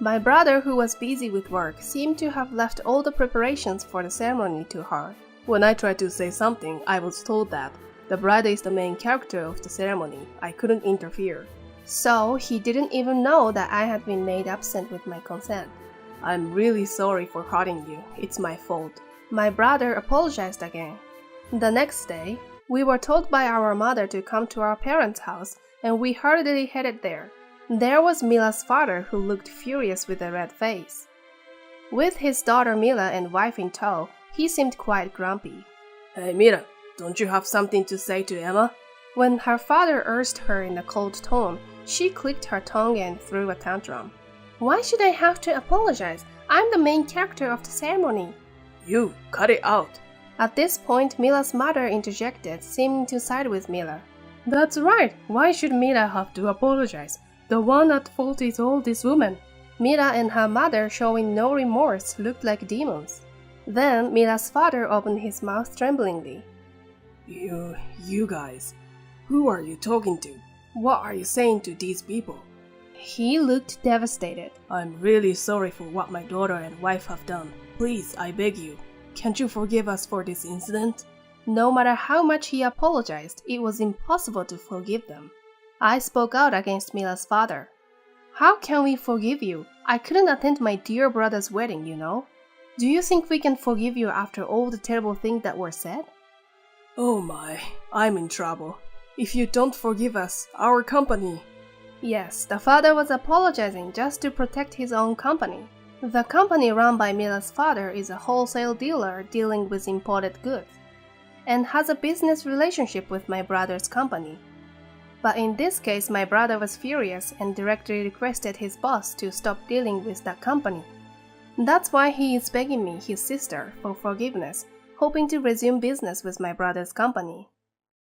My brother, who was busy with work, seemed to have left all the preparations for the ceremony to her. When I tried to say something, I was told that the bride is the main character of the ceremony. I couldn't interfere. So he didn't even know that I had been made absent with my consent. I'm really sorry for hurting you. It's my fault. My brother apologized again. The next day, we were told by our mother to come to our parents' house, and we hurriedly headed there. There was Mila's father, who looked furious with a red face. With his daughter Mila and wife in tow, he seemed quite grumpy. Hey Mila, don't you have something to say to Emma? When her father urged her in a cold tone, she clicked her tongue and threw a tantrum. Why should I have to apologize? I'm the main character of the ceremony. You, cut it out. At this point, Mila's mother interjected, seeming to side with Mila. That's right. Why should Mila have to apologize? The one at fault is all this woman. Mila and her mother, showing no remorse, looked like demons. Then Mila's father opened his mouth tremblingly. You guys, who are you talking to? What are you saying to these people? He looked devastated. I'm really sorry for what my daughter and wife have done. Please, I beg you, can't you forgive us for this incident? No matter how much he apologized, it was impossible to forgive them. I spoke out against Mila's father. How can we forgive you? I couldn't attend my dear brother's wedding, you know. Do you think we can forgive you after all the terrible things that were said? Oh my, I'm in trouble. If you don't forgive us, our company... Yes, the father was apologizing just to protect his own company. The company run by Mila's father is a wholesale dealer dealing with imported goods, and has a business relationship with my brother's company. But in this case, my brother was furious and directly requested his boss to stop dealing with that company. That's why he is begging me, his sister, for forgiveness, hoping to resume business with my brother's company.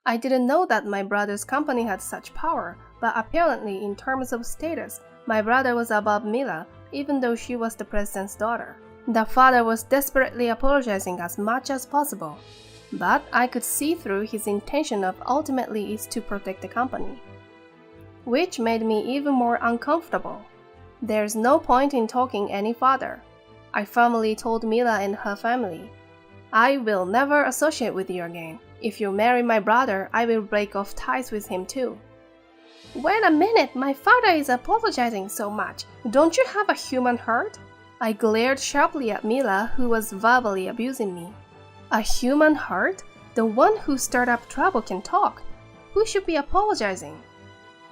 I didn't know that my brother's company had such power, but apparently in terms of status, my brother was above Mila, even though she was the president's daughter. The father was desperately apologizing as much as possible, but I could see through his intention of ultimately is to protect the company, which made me even more uncomfortable. There's no point in talking any further. I firmly told Mila and her family, I will never associate with you again. If you marry my brother, I will break off ties with him too. Wait a minute, my father is apologizing so much. Don't you have a human heart? I glared sharply at Mila, who was verbally abusing me. A human heart? The one who stirred up trouble can talk. Who should be apologizing?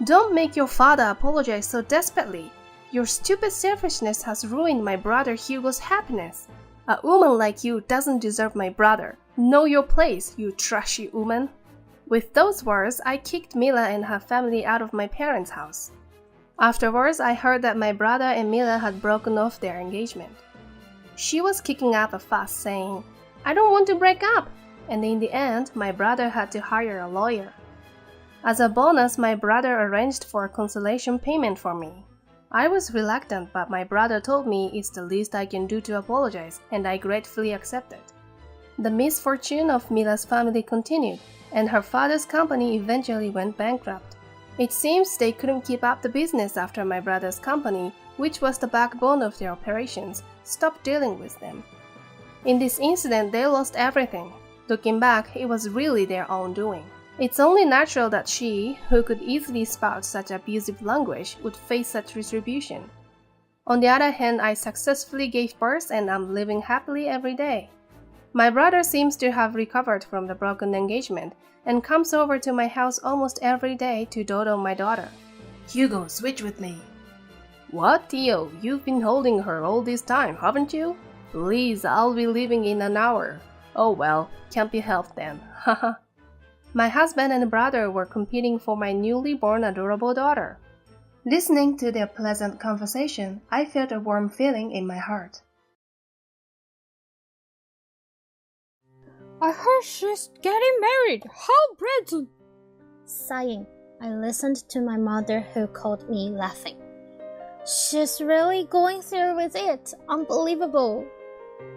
Don't make your father apologize so desperately. Your stupid selfishness has ruined my brother Hugo's happiness. A woman like you doesn't deserve my brother. Know your place, you trashy woman. With those words, I kicked Mila and her family out of my parents' house. Afterwards, I heard that my brother and Mila had broken off their engagement. She was kicking up a fuss, saying, I don't want to break up. And in the end, my brother had to hire a lawyer. As a bonus, my brother arranged for a consolation payment for me. I was reluctant, but my brother told me it's the least I can do to apologize, and I gratefully accepted. The misfortune of Mila's family continued, and her father's company eventually went bankrupt. It seems they couldn't keep up the business after my brother's company, which was the backbone of their operations, stopped dealing with them. In this incident, they lost everything. Looking back, it was really their own doing. It's only natural that she, who could easily spout such abusive language, would face such retribution. On the other hand, I successfully gave birth and I'm living happily every day. My brother seems to have recovered from the broken engagement and comes over to my house almost every day to dote on my daughter. Hugo, switch with me. What, Theo? You've been holding her all this time, haven't you? Please, I'll be leaving in an hour. Oh well, can't be helped then, haha. My husband and brother were competing for my newly born adorable daughter. Listening to their pleasant conversation, I felt a warm feeling in my heart. I heard she's getting married. How brilliant! Sighing, I listened to my mother, who called me laughing. She's really going through with it. Unbelievable.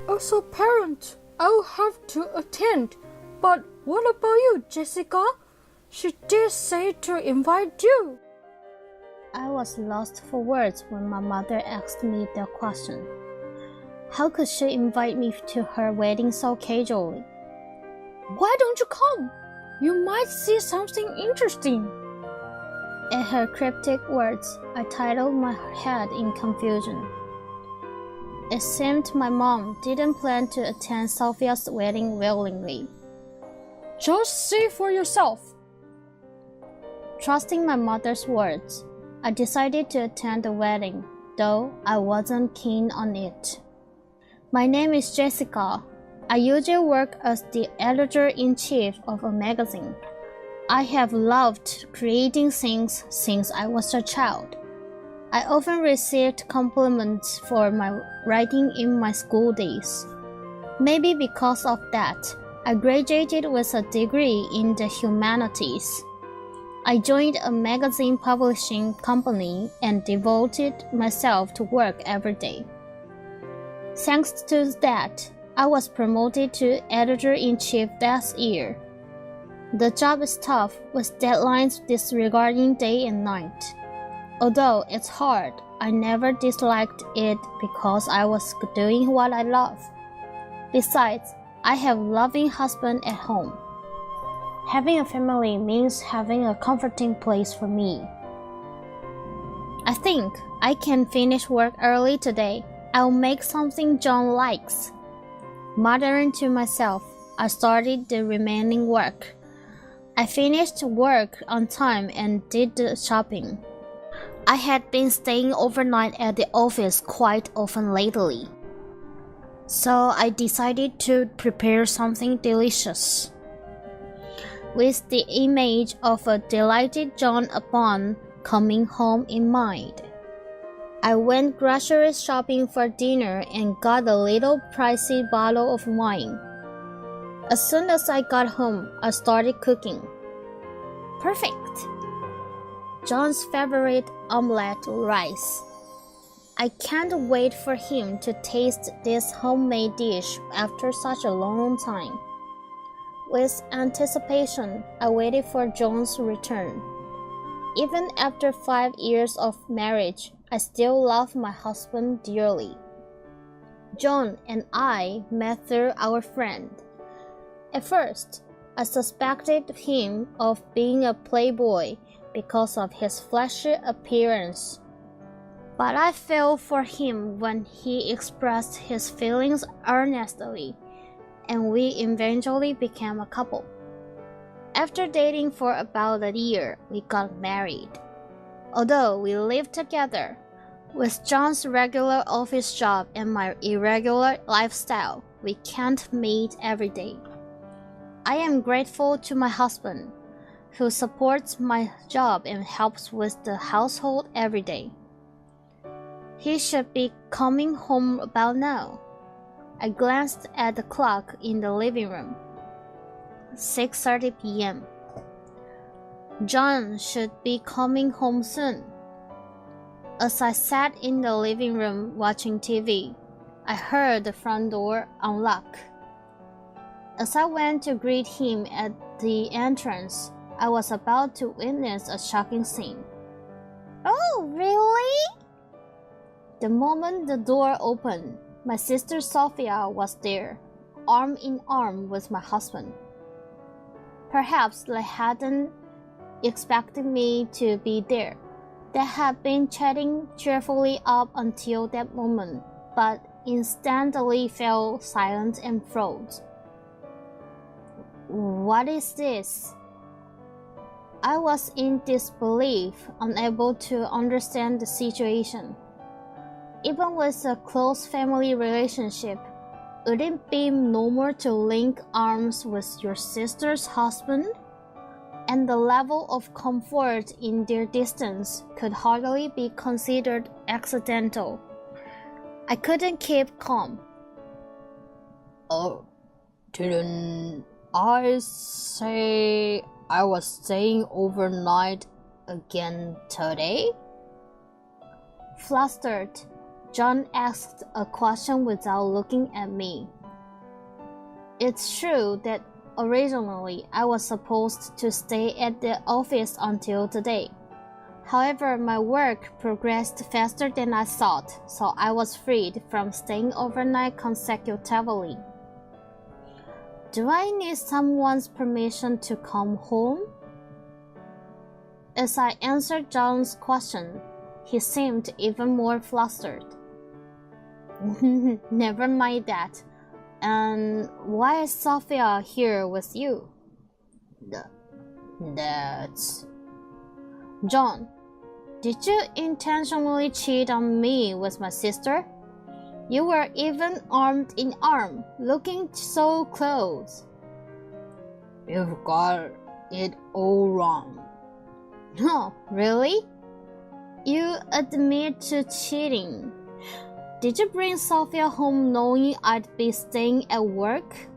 As a parent, I'll have to attend. But what about you, Jessica? She did say to invite you. I was lost for words when my mother asked me the question. How could she invite me to her wedding so casually? Why don't you come? You might see something interesting. At her cryptic words, I titled my head in confusion. It seemed my mom didn't plan to attend Sophia's wedding willingly. Just see for yourself. Trusting my mother's words, I decided to attend the wedding, though I wasn't keen on it. My name is Jessica. I usually work as the editor-in-chief of a magazine. I have loved creating things since I was a child. I often received compliments for my writing in my school days. Maybe because of that, I graduated with a degree in the humanities. I joined a magazine publishing company and devoted myself to work every day. Thanks to that, I was promoted to editor-in-chief that year. The job is tough, with deadlines disregarding day and night. Although it's hard, I never disliked it because I was doing what I love. Besides, I have a loving husband at home. Having a family means having a comforting place for me. I think I can finish work early today. I'll make something John likes. Muttering to myself, I started the remaining work. I finished work on time and did the shopping. I had been staying overnight at the office quite often lately, so I decided to prepare something delicious. With the image of a delighted John upon coming home in mind, I went grocery shopping for dinner and got a little pricey bottle of wine. As soon as I got home, I started cooking. Perfect! John's favorite omelette rice. I can't wait for him to taste this homemade dish after such a long time. With anticipation, I waited for John's return. Even after 5 years of marriage, I still love my husband dearly. John and I met through our friend. At first, I suspected him of being a playboy because of his flashy appearance. But I fell for him when he expressed his feelings earnestly, and we eventually became a couple. After dating for about a year, we got married. Although we lived together, with John's regular office job and my irregular lifestyle, we can't meet every day. I am grateful to my husband, who supports my job and helps with the household every day. He should be coming home about now. I glanced at the clock in the living room. 6:30 p.m. John should be coming home soon. As I sat in the living room watching TV, I heard the front door unlock. As I went to greet him at the entrance, I was about to witness a shocking scene. "Oh, really?" The moment the door opened, my sister Sophia was there, arm in arm with my husband. Perhaps they hadn't expected me to be there. They had been chatting cheerfully up until that moment, but instantly fell silent and froze. "What is this?" I was in disbelief, unable to understand the situation. Even with a close family relationship, would it be normal to link arms with your sister's husband? And the level of comfort in their distance could hardly be considered accidental. I couldn't keep calm. "Oh, didn't I say I was staying overnight again today?" Flustered, John asked a question without looking at me. It's true that originally I was supposed to stay at the office until today. However, my work progressed faster than I thought, so I was freed from staying overnight consecutively. Do I need someone's permission to come home? As I answered John's question, he seemed even more flustered. Never mind that. And why is Sophia here with you? That's... John, did you intentionally cheat on me with my sister? You were even armed in arm, looking so close. You've got it all wrong. No, really? You admit to cheating. Did you bring Sophia home knowing I'd be staying at work?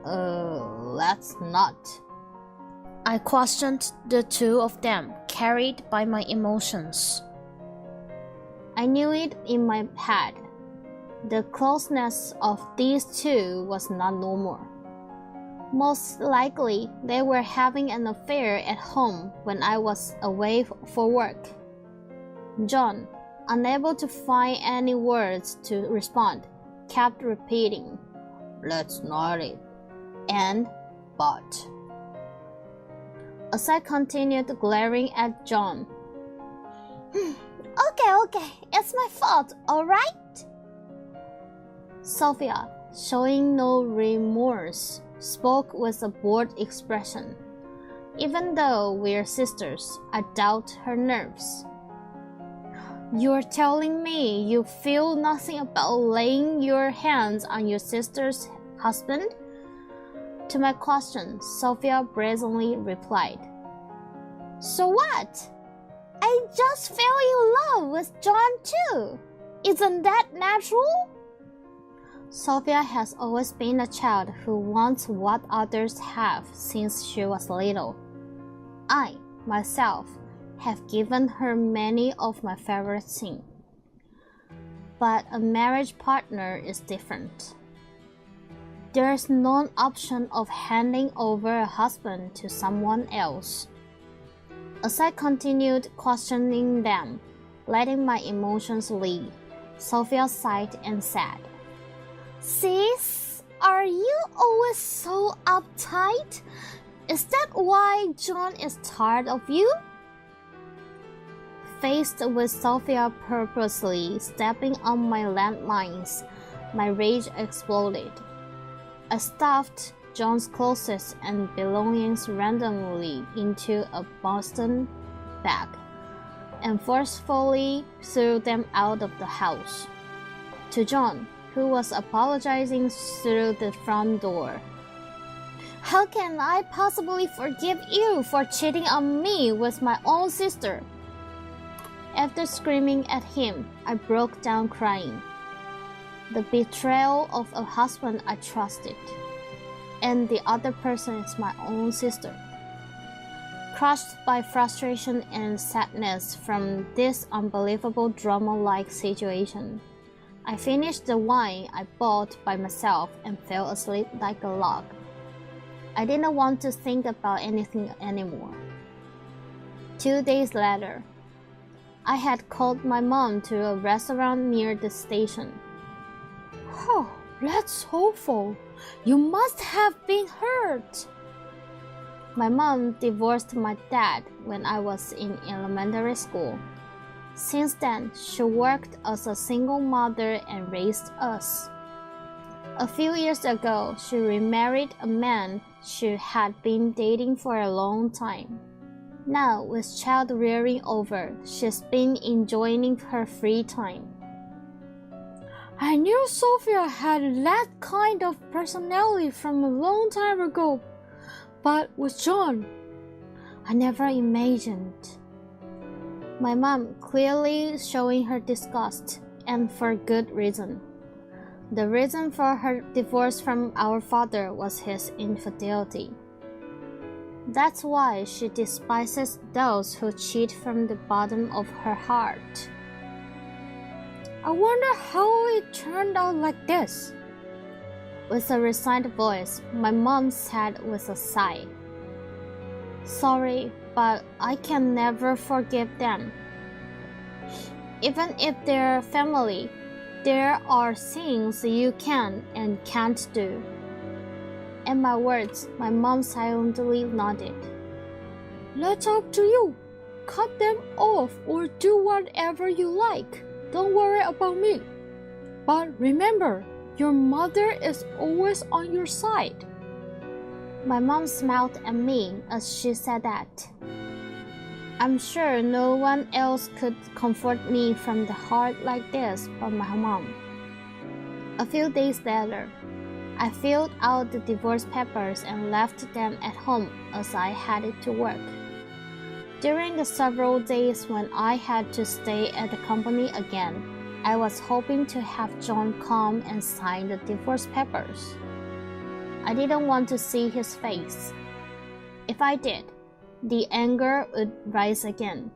Let's not. I questioned the two of them, carried by my emotions. I knew it in my head. The closeness of these two was not normal. Most likely, they were having an affair at home when I was away for work. John, unable to find any words to respond, kept repeating, "Let's not it," and "but." As I continued glaring at John, Okay, it's my fault, alright? Sophia, showing no remorse, spoke with a bored expression. Even though we're sisters, I doubt her nerves. You're telling me you feel nothing about laying your hands on your sister's husband? To my question, Sophia brazenly replied, "So what? I just fell in love with John too. Isn't that natural?" Sophia has always been a child who wants what others have since she was little. I, myself, have given her many of my favorite things. But a marriage partner is different. There is no option of handing over a husband to someone else. As I continued questioning them, letting my emotions lead, Sophia sighed and said, "Sis, are you always so uptight? Is that why John is tired of you?" Faced with Sophia purposely stepping on my landmines, my rage exploded. I stuffed John's clothes and belongings randomly into a Boston bag and forcefully threw them out of the house. To John, who was apologizing through the front door, "How can I possibly forgive you for cheating on me with my own sister?" After screaming at him, I broke down crying. The betrayal of a husband I trusted, and the other person is my own sister. crushed by frustration and sadness from this unbelievable drama-like situation. I finished the wine I bought by myself and fell asleep like a log. I didn't want to think about anything anymore. 2 days later, I had called my mom to a restaurant near the station. Oh, that's awful. You must have been hurt. My mom divorced my dad when I was in elementary school. Since then, she worked as a single mother and raised us. A few years ago, she remarried a man she had been dating for a long time. Now, with child rearing over, she's been enjoying her free time. I knew Sophia had that kind of personality from a long time ago, but with John, I never imagined. My mom clearly showing her disgust, and for good reason. The reason for her divorce from our father was his infidelity. That's why she despises those who cheat from the bottom of her heart. I wonder how it turned out like this. With a resigned voice, my mom said with a sigh, "Sorry, but I can never forgive them. Even if they're family, there are things you can and can't do." At my words, my mom silently nodded. That's up to you. Cut them off or do whatever you like. Don't worry about me. But remember, your mother is always on your side. My mom smiled at me as she said that. I'm sure no one else could comfort me from the heart like this but my mom. A few days later, I filled out the divorce papers and left them at home as I headed to work. During the several days when I had to stay at the company again, I was hoping to have John come and sign the divorce papers. I didn't want to see his face. If I did, the anger would rise again.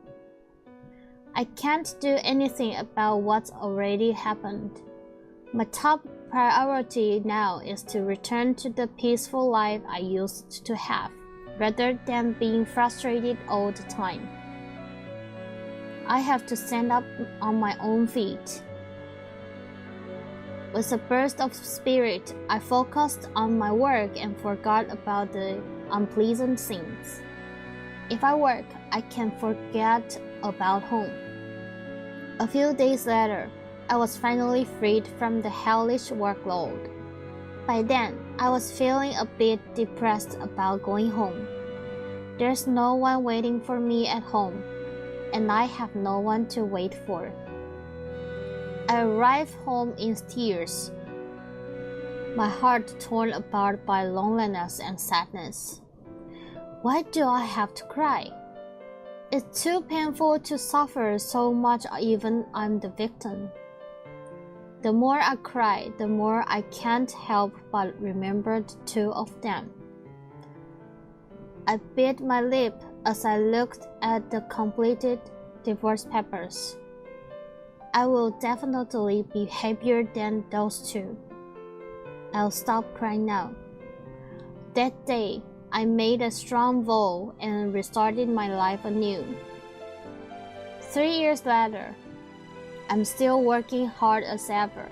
I can't do anything about what's already happened. My top priority now is to return to the peaceful life I used to have, rather than being frustrated all the time. I have to stand up on my own feet. With a burst of spirit, I focused on my work and forgot about the unpleasant things. If I work, I can forget about home. A few days later, I was finally freed from the hellish workload. By then, I was feeling a bit depressed about going home. There's no one waiting for me at home, and I have no one to wait for. I arrived home in tears, my heart torn apart by loneliness and sadness. Why do I have to cry? It's too painful to suffer so much even I'm the victim. The more I cry, the more I can't help but remember the two of them. I bit my lip as I looked at the completed divorce papers. I will definitely be happier than those two. I'll stop crying now. That day, I made a strong vow and restarted my life anew. 3 years later, I'm still working hard as ever.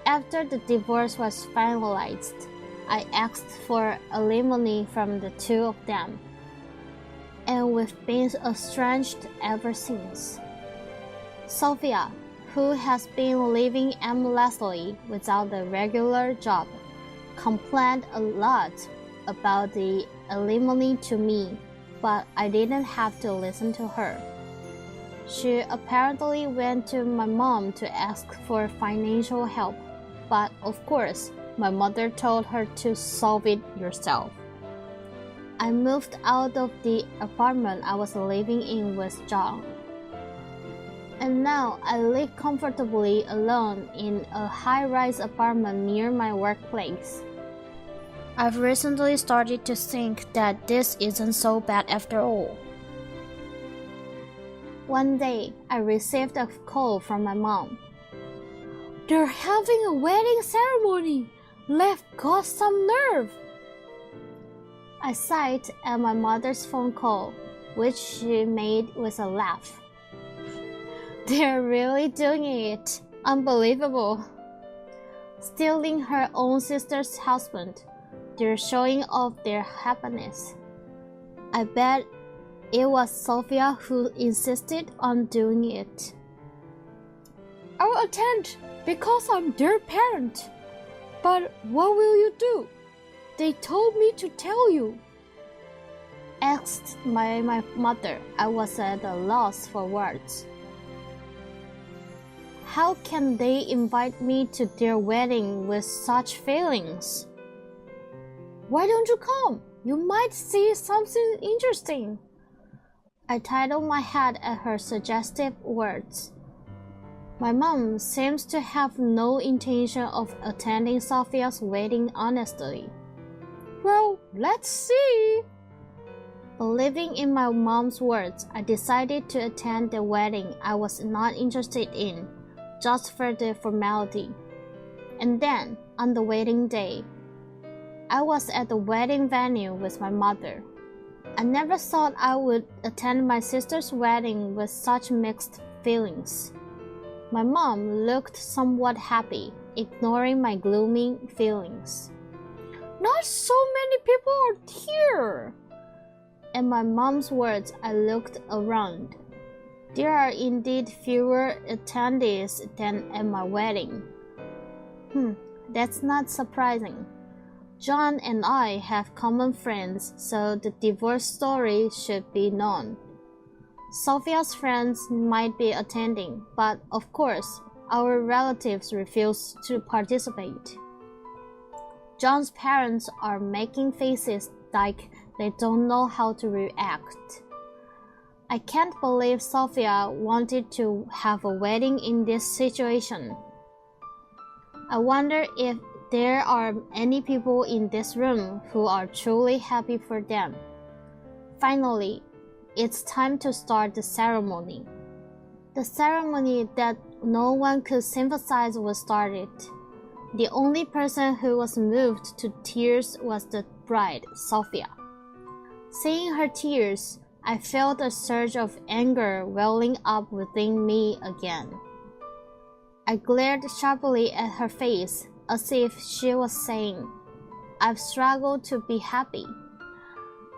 After the divorce was finalized, I asked for alimony from the two of them, and we've been estranged ever since. Sophia, who has been living aimlessly without a regular job, complained a lot about the alimony to me, but I didn't have to listen to her. She apparently went to my mom to ask for financial help, but of course, my mother told her to solve it yourself. I moved out of the apartment I was living in with John, and now I live comfortably alone in a high-rise apartment near my workplace. I've recently started to think that this isn't so bad after all. One day, I received a call from my mom. They're having a wedding ceremony. Let's got some nerve. I sighed at my mother's phone call, which she made with a laugh. They're really doing it. Unbelievable. Stealing her own sister's husband. They're showing off their happiness. I bet it was Sophia who insisted on doing it. I'll attend because I'm their parent. But what will you do? They told me to tell you. Asked my mother. I was at a loss for words. How can they invite me to their wedding with such feelings? Why don't you come? You might see something interesting. I titled my head at her suggestive words. My mom seems to have no intention of attending Sophia's wedding honestly. Well, let's see. Believing in my mom's words, I decided to attend the wedding I was not interested in, just for the formality. And then, on the wedding day, I was at the wedding venue with my mother. I never thought I would attend my sister's wedding with such mixed feelings. My mom looked somewhat happy, ignoring my gloomy feelings. Not so many people are here. In my mom's words, I looked around. There are indeed fewer attendees than at my wedding. That's not surprising. John and I have common friends, so the divorce story should be known. Sophia's friends might be attending, but of course, our relatives refuse to participate. John's parents are making faces like they don't know how to react. I can't believe Sophia wanted to have a wedding in this situation. I wonder if there are any people in this room who are truly happy for them. Finally, it's time to start the ceremony. The ceremony that no one could sympathize with started. The only person who was moved to tears was the bride, Sophia. Seeing her tears, I felt a surge of anger welling up within me again. I glared sharply at her face, as if she was saying, "I've struggled to be happy."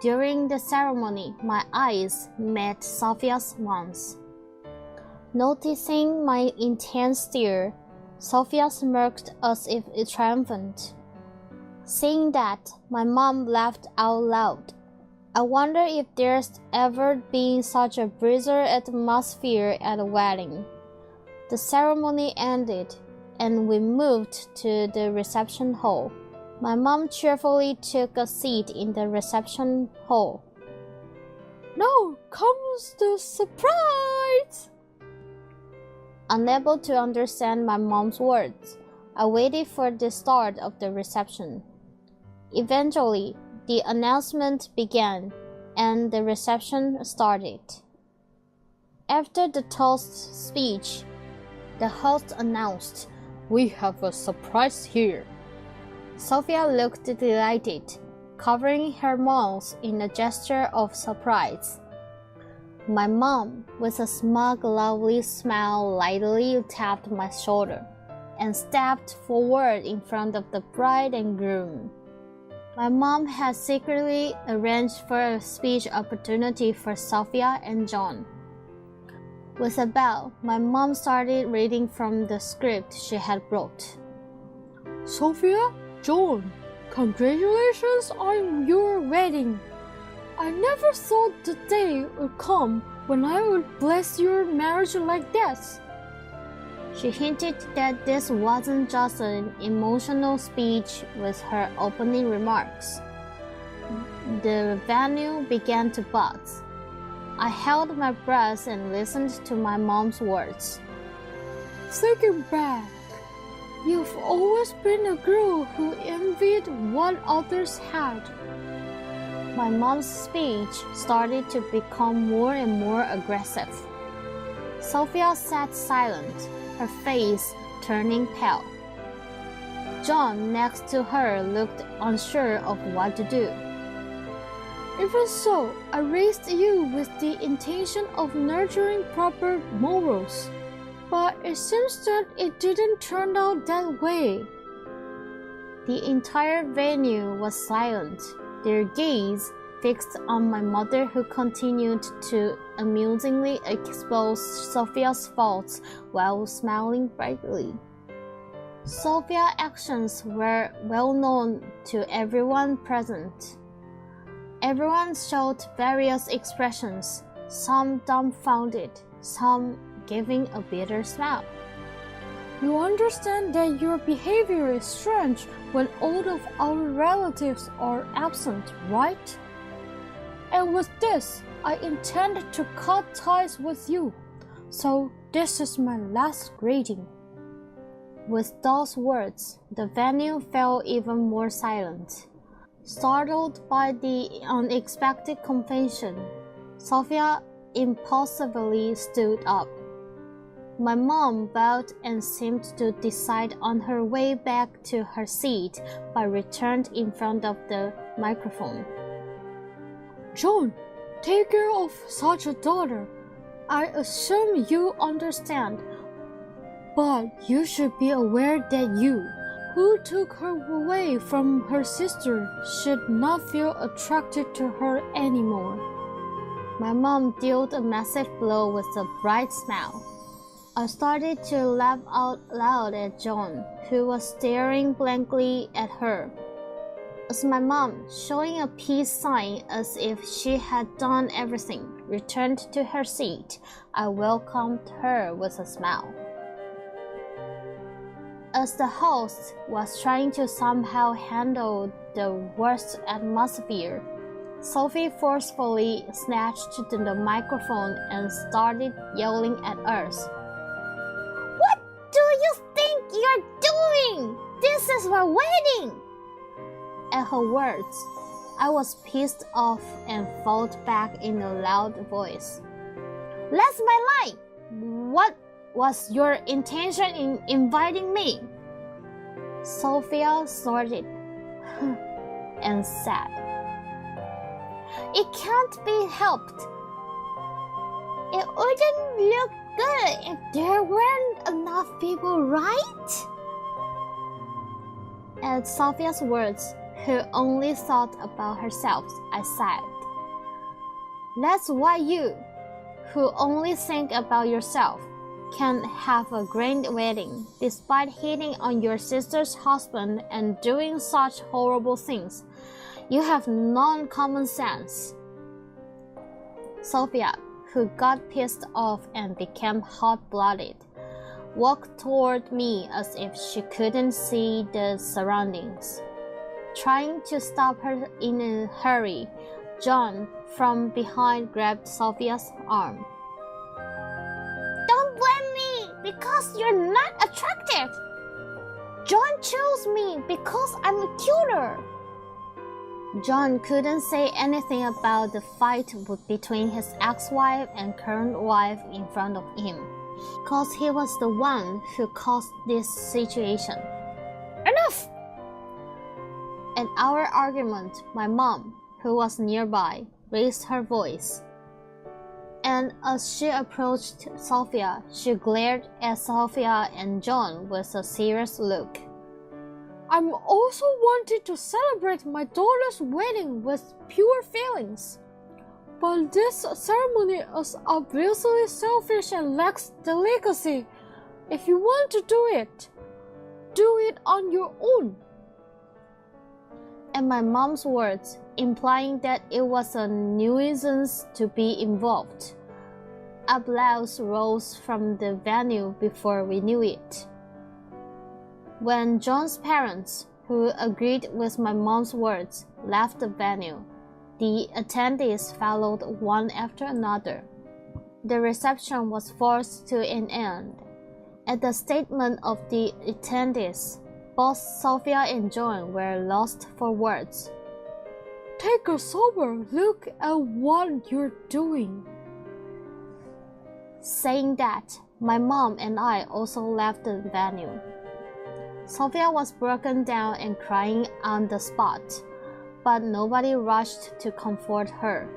During the ceremony, my eyes met Sophia's once. Noticing my intense stare, Sophia smirked as if triumphant. Seeing that, my mom laughed out loud. I wonder if there's ever been such a bizarre atmosphere at a wedding. The ceremony ended, and we moved to the reception hall. My mom cheerfully took a seat in the reception hall. Now comes the surprise! Unable to understand my mom's words, I waited for the start of the reception. Eventually, the announcement began, and the reception started. After the toast speech, the host announced, "We have a surprise here." Sophia looked delighted, covering her mouth in a gesture of surprise. My mom, with a smug, lovely smile, lightly tapped my shoulder and stepped forward in front of the bride and groom. My mom had secretly arranged for a speech opportunity for Sophia and John. With a bow, my mom started reading from the script she had brought. "Sophia, John, congratulations on your wedding. I never thought the day would come when I would bless your marriage like this." She hinted that this wasn't just an emotional speech with her opening remarks. The venue began to buzz. I held my breath and listened to my mom's words. "Thinking back, You've always been a girl who envied what others had. My mom's speech started to become more and more aggressive. Sophia sat silent, her face turning pale. John next to her looked unsure of what to do. Even so, I raised you with the intention of nurturing proper morals. But it seems that it didn't turn out that way. The entire venue was silent, their gaze fixed on my mother, who continued to amusingly expose Sophia's faults while smiling brightly. Sophia's actions were well known to everyone present. Everyone showed various expressions, some dumbfounded, some giving a bitter smile. You understand that your behavior is strange when all of our relatives are absent, right? And with this, I intend to cut ties with you. So this is my last greeting. With those words, the venue fell even more silent. Startled by the unexpected confession, Sophia impulsively stood up. My mom bowed and seemed to decide on her way back to her seat, but returned in front of the microphone. John, take care of such a daughter. I assume you understand. But you should be aware that you, who took her away from her sister, should not feel attracted to her anymore. My mom dealt a massive blow with a bright smile. I started to laugh out loud at John, who was staring blankly at her. As my mom, showing a peace sign as if she had done everything, returned to her seat, I welcomed her with a smile. As the host was trying to somehow handle the worst atmosphere, Sophie forcefully snatched the microphone and started yelling at us. "What do you think you're doing? This is my wedding!" At her words, I was pissed off and fought back in a loud voice. "That's my line! What was your intention in inviting me?" Sophia snorted and said, "It can't be helped. It wouldn't look good if there weren't enough people, right?" At Sophia's words, who only thought about herself, I sighed. That's why you, who only think about yourself, can have a grand wedding despite hitting on your sister's husband and doing such horrible things. You have no common sense. Sophia, who got pissed off and became hot-blooded, walked toward me as if she couldn't see the surroundings. Trying to stop her in a hurry, John from behind grabbed Sophia's arm. "Don't blame me because you're not attractive. John chose me because I'm cuter." John couldn't say anything about the fight between his ex-wife and current wife in front of him, because he was the one who caused this situation. Enough! At our argument, my mom, who was nearby, raised her voice. And as she approached Sophia, she glared at Sophia and John with a serious look. I'm also wanting to celebrate my daughter's wedding with pure feelings. But this ceremony is obviously selfish and lacks delicacy. If you want to do it on your own. And my mom's words, implying that it was a nuisance to be involved. Applause rose from the venue before we knew it. When John's parents, who agreed with my mom's words, left the venue, the attendees followed one after another. The reception was forced to an end, At the statement of the attendees, both Sophia and John were lost for words. Take a sober look at what you're doing. Saying that, my mom and I also left the venue. Sophia was broken down and crying on the spot, but nobody rushed to comfort her.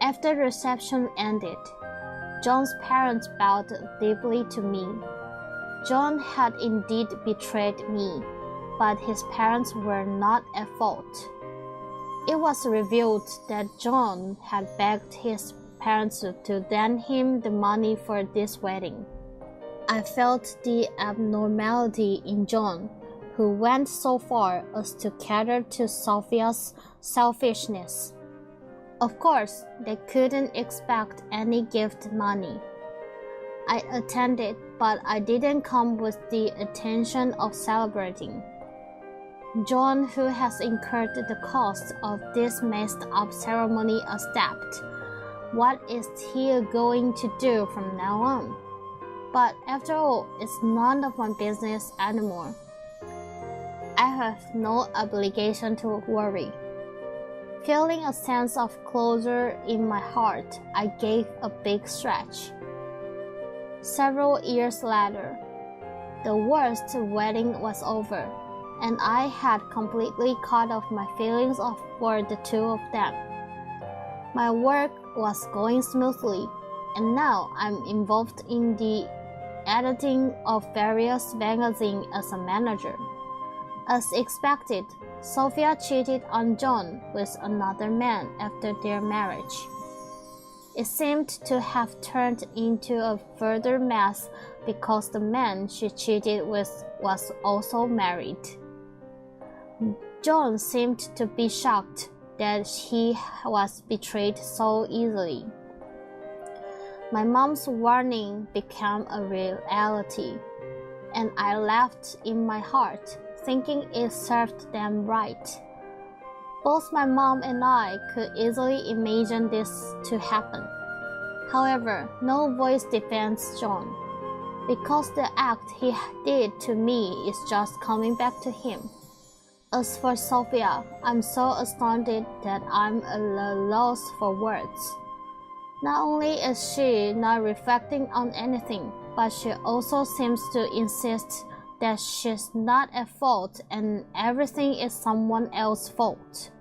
After the reception ended, John's parents bowed deeply to me. John had indeed betrayed me, but his parents were not at fault. It was revealed that John had begged his parents to lend him the money for this wedding. I felt the abnormality in John, who went so far as to cater to Sophia's selfishness. Of course, they couldn't expect any gift money. I attended, but I didn't come with the intention of celebrating. John, who has incurred the cost of this messed up ceremony, asked, "What is he going to do from now on?" But after all, it's none of my business anymore. I have no obligation to worry. Feeling a sense of closure in my heart, I gave a big stretch. Several years later, the worst wedding was over, and I had completely cut off my feelings for the two of them. My work was going smoothly, and now I'm involved in the editing of various magazines as a manager. As expected, Sophia cheated on John with another man after their marriage. It seemed to have turned into a further mess because the man she cheated with was also married. John seemed to be shocked that he was betrayed so easily. My mom's warning became a reality, and I laughed in my heart, thinking it served them right. Both my mom and I could easily imagine this to happen. However, no voice defends John, because the act he did to me is just coming back to him. As for Sophia, I'm so astounded that I'm at a loss for words. Not only is she not reflecting on anything, but she also seems to insist that she's not at fault and everything is someone else's fault.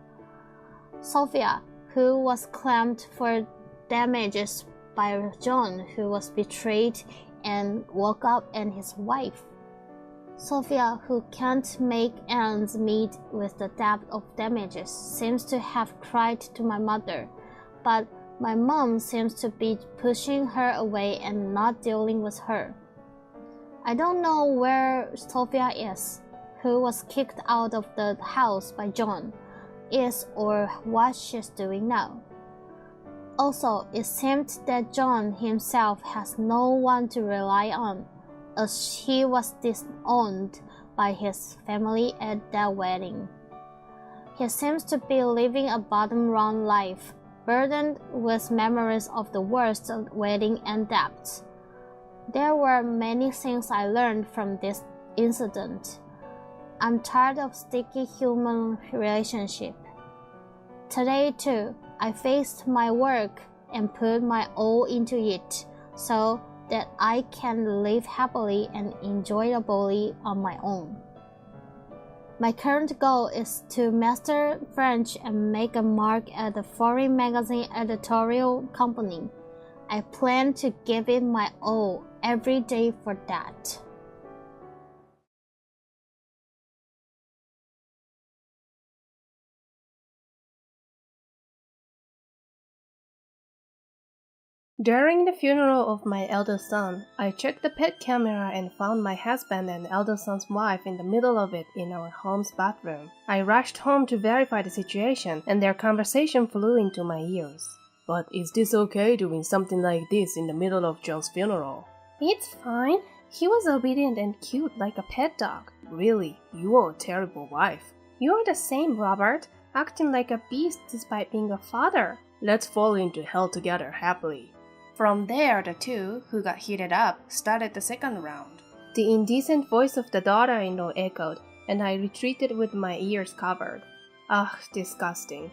Sophia, who was claimed for damages by John, who was betrayed and woke up, and his wife. Sophia, who can't make ends meet with the debt of damages, seems to have cried to my mother, but my mom seems to be pushing her away and not dealing with her. I don't know where Sophia is, who was kicked out of the house by John, is or what she's doing now. Also, it seemed that John himself has no one to rely on, as he was disowned by his family at that wedding. He seems to be living a bottom-rung life, burdened with memories of the worst wedding and debts. There were many things I learned from this incident. I'm tired of sticky human relationship. Today too, I faced my work and put my all into it so that I can live happily and enjoyably on my own. My current goal is to master French and make a mark at the foreign magazine editorial company. I plan to give it my all every day for that. During the funeral of my eldest son, I checked the pet camera and found my husband and eldest son's wife in the middle of it in our home's bathroom. I rushed home to verify the situation, and their conversation flew into my ears. But is this okay doing something like this in the middle of John's funeral? It's fine. He was obedient and cute like a pet dog. Really, you are a terrible wife. You're the same, Robert, acting like a beast despite being a father. Let's fall into hell together happily. From there, the two, who got heated up, started the second round. The indecent voice of the daughter-in-law echoed, and I retreated with my ears covered. Ugh, disgusting.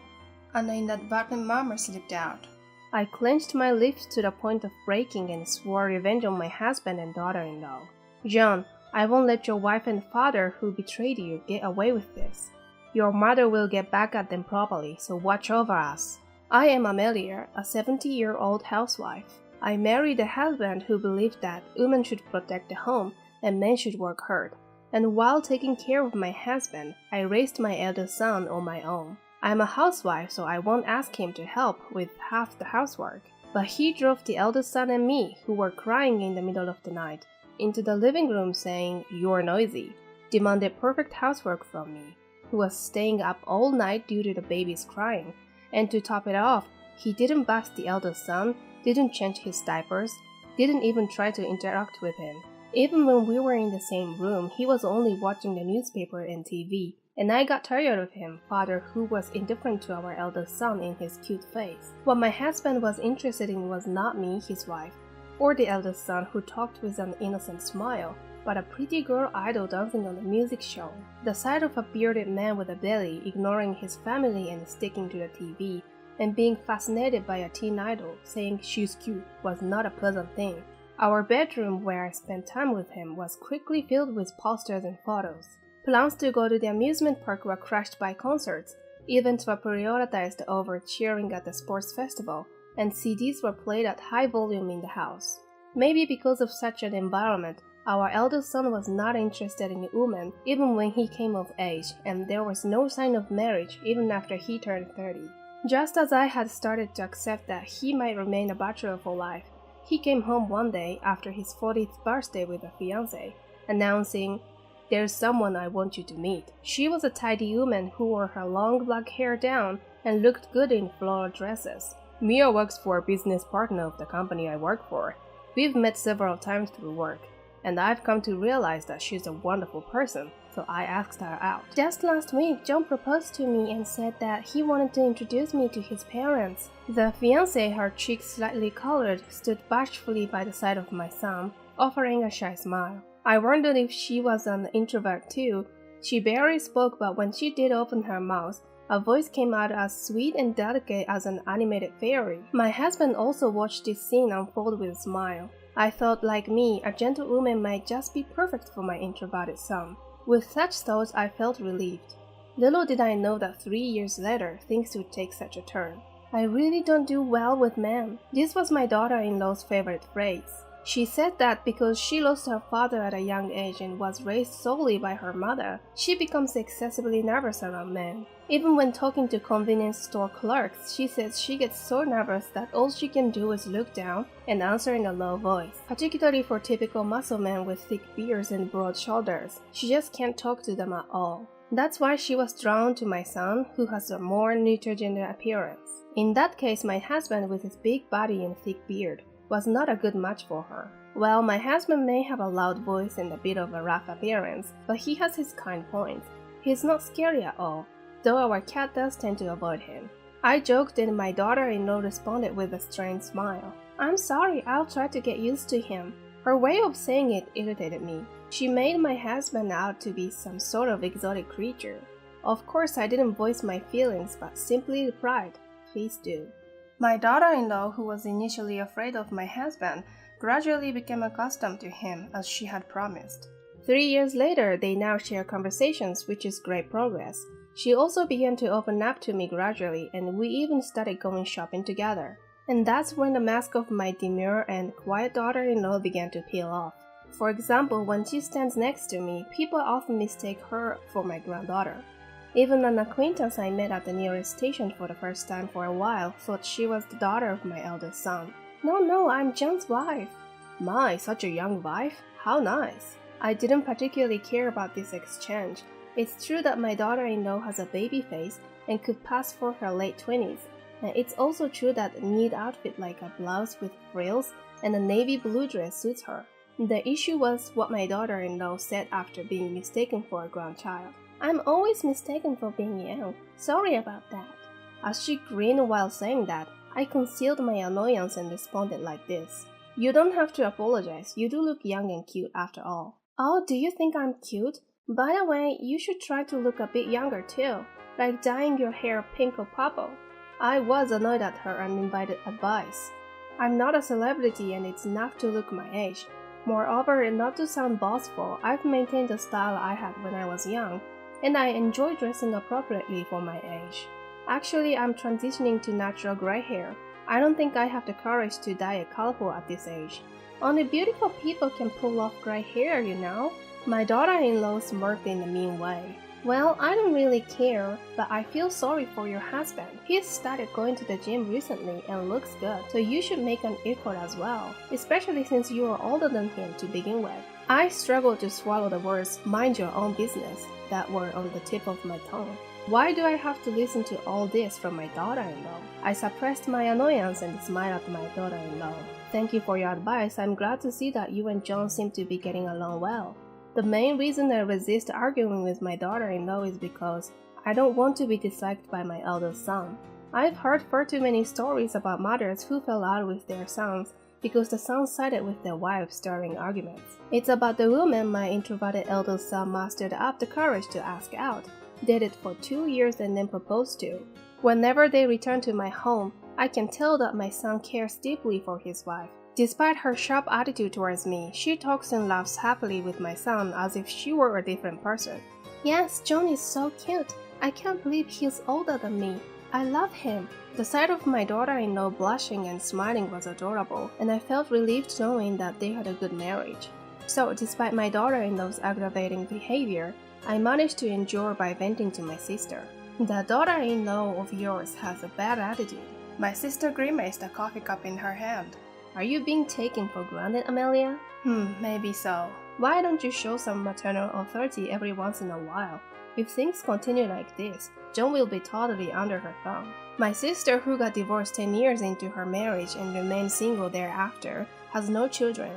An inadvertent murmur slipped out. I clenched my lips to the point of breaking and swore revenge on my husband and daughter-in-law. John, I won't let your wife and father who betrayed you get away with this. Your mother will get back at them properly, so watch over us. I am Amelia, a 70-year-old housewife. I married a husband who believed that women should protect the home and men should work hard. And while taking care of my husband, I raised my eldest son on my own. I am a housewife, so I won't ask him to help with half the housework. But he drove the eldest son and me, who were crying in the middle of the night, into the living room saying, "You're noisy," demanded perfect housework from me, who was staying up all night due to the baby's crying. And to top it off, he didn't bath the eldest son, didn't change his diapers, didn't even try to interact with him. Even when we were in the same room, he was only watching the newspaper and TV, and I got tired of him, father who was indifferent to our eldest son in his cute face. What my husband was interested in was not me, his wife, or the eldest son who talked with an innocent smile, but a pretty girl idol dancing on the music show. The sight of a bearded man with a belly ignoring his family and sticking to the TV, and being fascinated by a teen idol saying she's cute was not a pleasant thing. Our bedroom, where I spent time with him, was quickly filled with posters and photos. Plans to go to the amusement park were crushed by concerts, events were prioritized over cheering at the sports festival, and CDs were played at high volume in the house. Maybe because of such an environment, our eldest son was not interested in women even when he came of age, and there was no sign of marriage even after he turned 30. Just as I had started to accept that he might remain a bachelor for life, he came home one day after his 40th birthday with a fiancée, announcing, "There's someone I want you to meet." She was a tidy woman who wore her long black hair down and looked good in floral dresses. "Mia works for a business partner of the company I work for. We've met several times through work, and I've come to realize that she's a wonderful person, so I asked her out. Just last week, John proposed to me and said that he wanted to introduce me to his parents." The fiancée, her cheeks slightly colored, stood bashfully by the side of my son, offering a shy smile. I wondered if she was an introvert too. She barely spoke, but when she did open her mouth, a voice came out as sweet and delicate as an animated fairy. My husband also watched this scene unfold with a smile. I thought, like me, a gentlewoman might just be perfect for my introverted son. With such thoughts, I felt relieved. Little did I know that 3 years later, things would take such a turn. "I really don't do well with men." This was my daughter-in-law's favorite phrase. She said that because she lost her father at a young age and was raised solely by her mother, she becomes excessively nervous around men. Even when talking to convenience store clerks, she says she gets so nervous that all she can do is look down and answer in a low voice. Particularly for typical muscle men with thick beards and broad shoulders, she just can't talk to them at all. That's why she was drawn to my son, who has a more neuter gender appearance. In that case, my husband with his big body and thick beard was not a good match for her. Well, my husband may have a loud voice and a bit of a rough appearance, but he has his kind points. He's not scary at all, though our cat does tend to avoid him. I joked and my daughter-in-law responded with a strange smile. "I'm sorry, I'll try to get used to him." Her way of saying it irritated me. She made my husband out to be some sort of exotic creature. Of course, I didn't voice my feelings, but simply replied, "Please do." My daughter-in-law, who was initially afraid of my husband, gradually became accustomed to him as she had promised. 3 years later, they now share conversations, which is great progress. She also began to open up to me gradually, and we even started going shopping together. And that's when the mask of my demure and quiet daughter-in-law began to peel off. For example, when she stands next to me, people often mistake her for my granddaughter. Even an acquaintance I met at the nearest station for the first time for a while thought she was the daughter of my eldest son. No, I'm John's wife." "My, such a young wife? How nice." I didn't particularly care about this exchange. It's true that my daughter-in-law has a baby face and could pass for her late 20s, and it's also true that a neat outfit like a blouse with frills and a navy blue dress suits her. The issue was what my daughter-in-law said after being mistaken for a grandchild. "I'm always mistaken for being young. Sorry about that." As she grinned while saying that, I concealed my annoyance and responded like this. You don't have to apologize. You do look young and cute after all. Oh, do you think I'm cute? By the way, you should try to look a bit younger too, like dyeing your hair pink or purple. I was annoyed at her uninvited advice. I'm not a celebrity and it's enough to look my age. Moreover, and not to sound boastful, I've maintained the style I had when I was young, and I enjoy dressing appropriately for my age. Actually, I'm transitioning to natural gray hair. I don't think I have the courage to dye it colorful at this age. Only beautiful people can pull off gray hair, you know. My daughter-in-law smirked in a mean way. Well, I don't really care, but I feel sorry for your husband. He's started going to the gym recently and looks good, so you should make an effort as well, especially since you are older than him to begin with. I struggled to swallow the words, mind your own business, that were on the tip of my tongue. Why do I have to listen to all this from my daughter-in-law? I suppressed my annoyance and smiled at my daughter-in-law. Thank you for your advice. I'm glad to see that you and John seem to be getting along well. The main reason I resist arguing with my daughter-in-law is because I don't want to be disliked by my eldest son. I've heard far too many stories about mothers who fell out with their sons because the sons sided with their wives during arguments. It's about the woman my introverted eldest son mustered up the courage to ask out, dated for 2 years and then proposed to. Whenever they return to my home, I can tell that my son cares deeply for his wife. Despite her sharp attitude towards me, she talks and laughs happily with my son as if she were a different person. Yes, John is so cute. I can't believe he's older than me. I love him. The sight of my daughter-in-law blushing and smiling was adorable, and I felt relieved knowing that they had a good marriage. So, despite my daughter-in-law's aggravating behavior, I managed to endure by venting to my sister. The daughter-in-law of yours has a bad attitude. My sister grimaced, a coffee cup in her hand. Are you being taken for granted, Amelia? Maybe so. Why don't you show some maternal authority every once in a while? If things continue like this, John will be totally under her thumb. My sister, who got divorced 10 years into her marriage and remained single thereafter, has no children.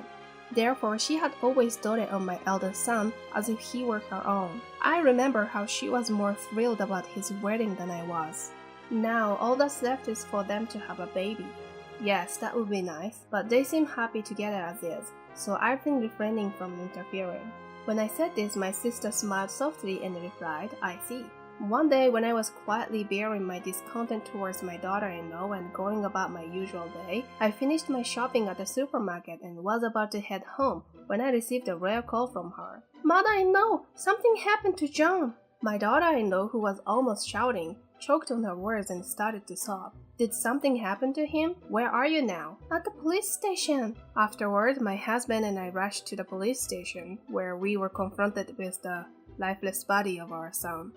Therefore, she had always doted on my eldest son as if he were her own. I remember how she was more thrilled about his wedding than I was. Now, all that's left is for them to have a baby. Yes, that would be nice, but they seem happy together as is, so I've been refraining from interfering. When I said this, my sister smiled softly and replied, I see. One day, when I was quietly bearing my discontent towards my daughter-in-law and going about my usual day, I finished my shopping at the supermarket and was about to head home when I received a rare call from her. Mother-in-law, something happened to John. My daughter-in-law, who was almost shouting, choked on her words and started to sob. Did something happen to him? Where are you now? At the police station. Afterward, my husband and I rushed to the police station, where we were confronted with the lifeless body of our son.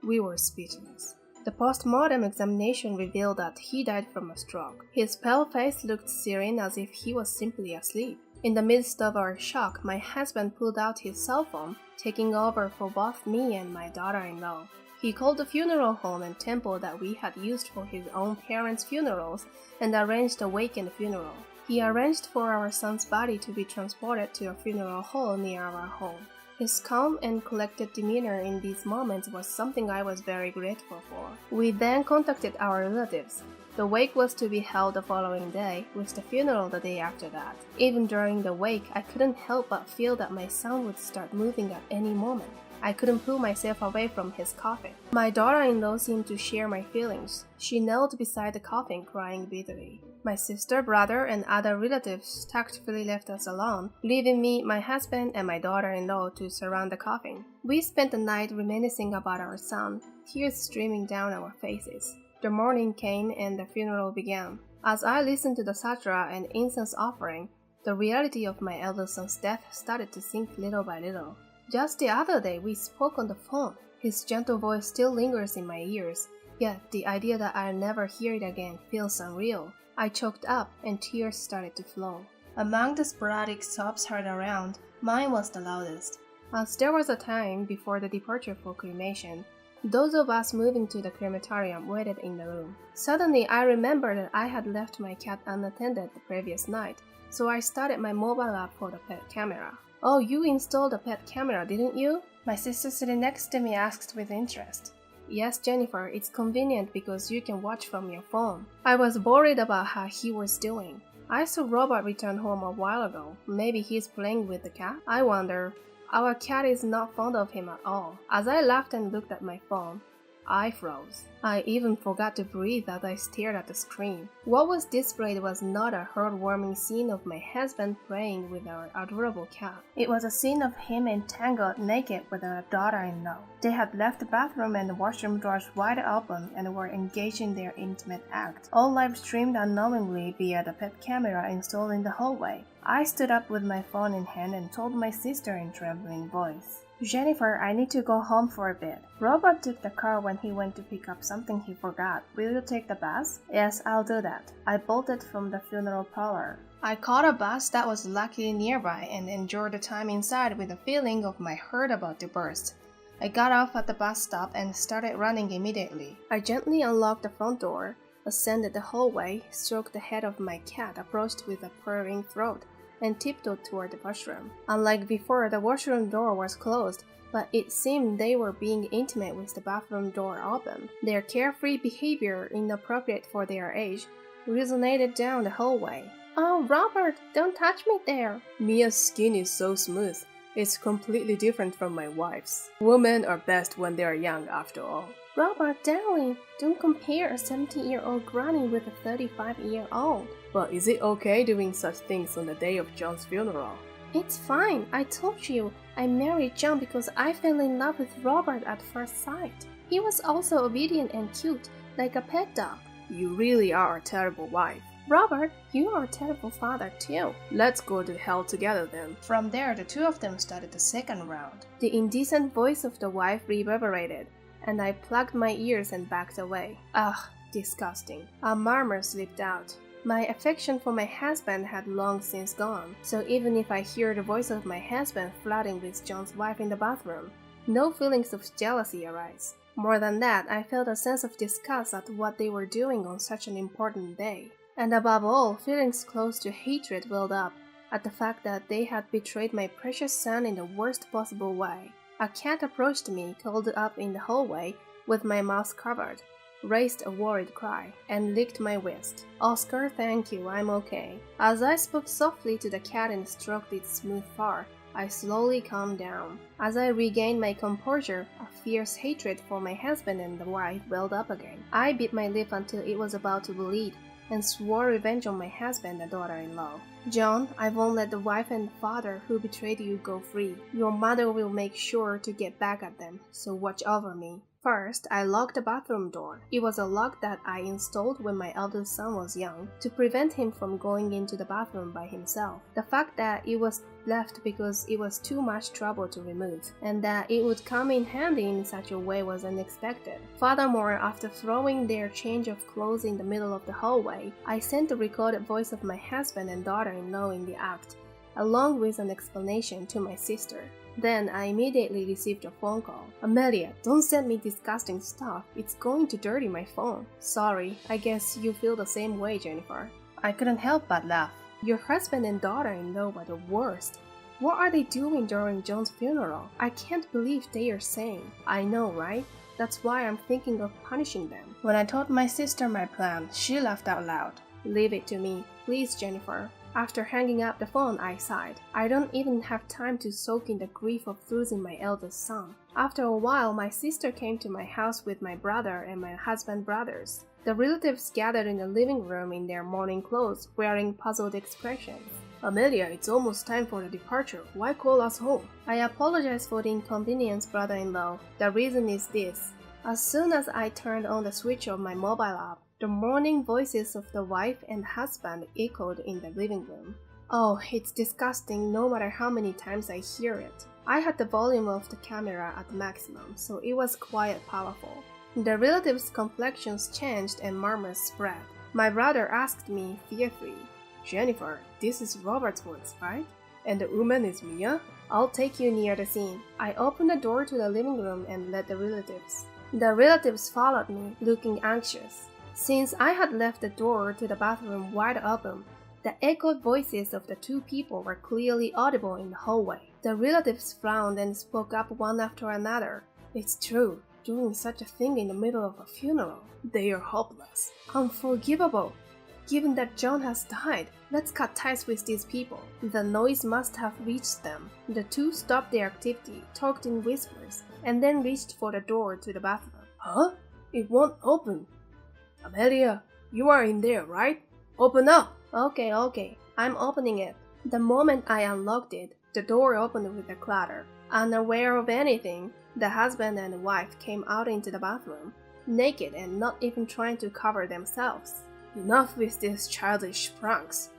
We were speechless. The post-mortem examination revealed that he died from a stroke. His pale face looked serene as if he was simply asleep. In the midst of our shock, my husband pulled out his cell phone, taking over for both me and my daughter-in-law. He called the funeral home and temple that we had used for his own parents' funerals and arranged a wake and funeral. He arranged for our son's body to be transported to a funeral hall near our home. His calm and collected demeanor in these moments was something I was very grateful for. We then contacted our relatives. The wake was to be held the following day, with the funeral the day after that. Even during the wake, I couldn't help but feel that my son would start moving at any moment. I couldn't pull myself away from his coffin. My daughter-in-law seemed to share my feelings. She knelt beside the coffin, crying bitterly. My sister, brother, and other relatives tactfully left us alone, leaving me, my husband, and my daughter-in-law to surround the coffin. We spent the night reminiscing about our son, tears streaming down our faces. The morning came and the funeral began. As I listened to the satra and incense offering, the reality of my eldest son's death started to sink little by little. Just the other day, we spoke on the phone. His gentle voice still lingers in my ears, yet the idea that I'll never hear it again feels unreal. I choked up and tears started to flow. Among the sporadic sobs heard around, mine was the loudest. As there was a time before the departure for cremation, those of us moving to the crematorium waited in the room. Suddenly, I remembered that I had left my cat unattended the previous night, so I started my mobile app for the pet camera. Oh, you installed a pet camera, didn't you? My sister sitting next to me asked with interest. Yes, Jennifer, it's convenient because you can watch from your phone. I was worried about how he was doing. I saw Robert return home a while ago. Maybe he's playing with the cat? I wonder. Our cat is not fond of him at all. As I laughed and looked at my phone, I froze. I even forgot to breathe as I stared at the screen. What was displayed was not a heartwarming scene of my husband playing with our adorable cat. It was a scene of him entangled naked with our daughter-in-law. They had left the bathroom and the washroom doors wide open and were engaged in their intimate act, all live-streamed unknowingly via the pet camera installed in the hallway. I stood up with my phone in hand and told my sister in trembling voice, "Jennifer, I need to go home for a bit. Robert took the car when he went to pick up something he forgot. Will you take the bus?" "Yes, I'll do that." I bolted from the funeral parlor. I caught a bus that was luckily nearby and enjoyed the time inside with a feeling of my heart about to burst. I got off at the bus stop and started running immediately. I gently unlocked the front door, ascended the hallway, stroked the head of my cat, approached with a purring throat, and tiptoed toward the washroom. Unlike before, the washroom door was closed, but it seemed they were being intimate with the bathroom door open. Their carefree behavior, inappropriate for their age, resonated down the hallway. "Oh, Robert, don't touch me there." Mia's skin is so smooth. It's completely different from my wife's. Women are best when they are young, after all. "Robert, darling, don't compare a 70-year-old granny with a 35-year-old. But is it okay doing such things on the day of John's funeral? It's fine. I told you, I married John because I fell in love with Robert at first sight. He was also obedient and cute, like a pet dog. You really are a terrible wife. Robert, you are a terrible father too." Let's go to hell together then. From there, the two of them started the second round. The indecent voice of the wife reverberated, and I plugged my ears and backed away. Ugh, disgusting. A murmur slipped out. My affection for my husband had long since gone, so even if I hear the voice of my husband flirting with John's wife in the bathroom, no feelings of jealousy arise. More than that, I felt a sense of disgust at what they were doing on such an important day. And above all, feelings close to hatred welled up at the fact that they had betrayed my precious son in the worst possible way. A cat approached me, curled up in the hallway with my mouth covered, raised a worried cry, and licked my wrist. "Oscar, thank you, I'm okay." As I spoke softly to the cat and stroked its smooth fur, I slowly calmed down. As I regained my composure, a fierce hatred for my husband and the wife welled up again. I bit my lip until it was about to bleed, and swore revenge on my husband and daughter-in-law. "John, I won't let the wife and father who betrayed you go free. Your mother will make sure to get back at them, so watch over me." First, I locked the bathroom door. It was a lock that I installed when my eldest son was young, to prevent him from going into the bathroom by himself. The fact that it was left because it was too much trouble to remove, and that it would come in handy in such a way was unexpected. Furthermore, after throwing their change of clothes in the middle of the hallway, I sent the recorded voice of my husband and daughter-in-law in the act, along with an explanation to my sister. Then I immediately received a phone call. "Amelia, don't send me disgusting stuff. It's going to dirty my phone." "Sorry, I guess you feel the same way, Jennifer." I couldn't help but laugh. Your husband and daughter-in-law were the worst. What are they doing during John's funeral? I can't believe they are sane. I know, right? That's why I'm thinking of punishing them. When I told my sister my plan, she laughed out loud. "Leave it to me, please, Jennifer." After hanging up the phone, I sighed. I don't even have time to soak in the grief of losing my eldest son. After a while, my sister came to my house with my brother and my husband's brothers. The relatives gathered in the living room in their morning clothes, wearing puzzled expressions. "Amelia, it's almost time for the departure. Why call us home?" I apologize for the inconvenience, brother-in-law. The reason is this. As soon as I turned on the switch of my mobile app, the mourning voices of the wife and husband echoed in the living room. Oh, it's disgusting no matter how many times I hear it. I had the volume of the camera at maximum, so it was quite powerful. The relatives' complexions changed and murmurs spread. My brother asked me fearfully, "Jennifer, this is Robert's voice, right? And the woman is Mia?" "I'll take you near the scene." I opened the door to the living room and led the relatives. The relatives followed me, looking anxious. Since I had left the door to the bathroom wide open, the echoed voices of the two people were clearly audible in the hallway. The relatives frowned and spoke up one after another. "It's true. doing such a thing in the middle of a funeral. They are hopeless. Unforgivable. Given that John has died, let's cut ties with these people. The noise must have reached them. The two stopped their activity, talked in whispers, and then reached for the door to the bathroom. Huh? It won't open. Amelia, you are in there, right? Open up! Okay, I'm opening it. The moment I unlocked it, the door opened with a clatter. Unaware of anything, the husband and wife came out into the bathroom, naked and not even trying to cover themselves. Enough with these childish pranks.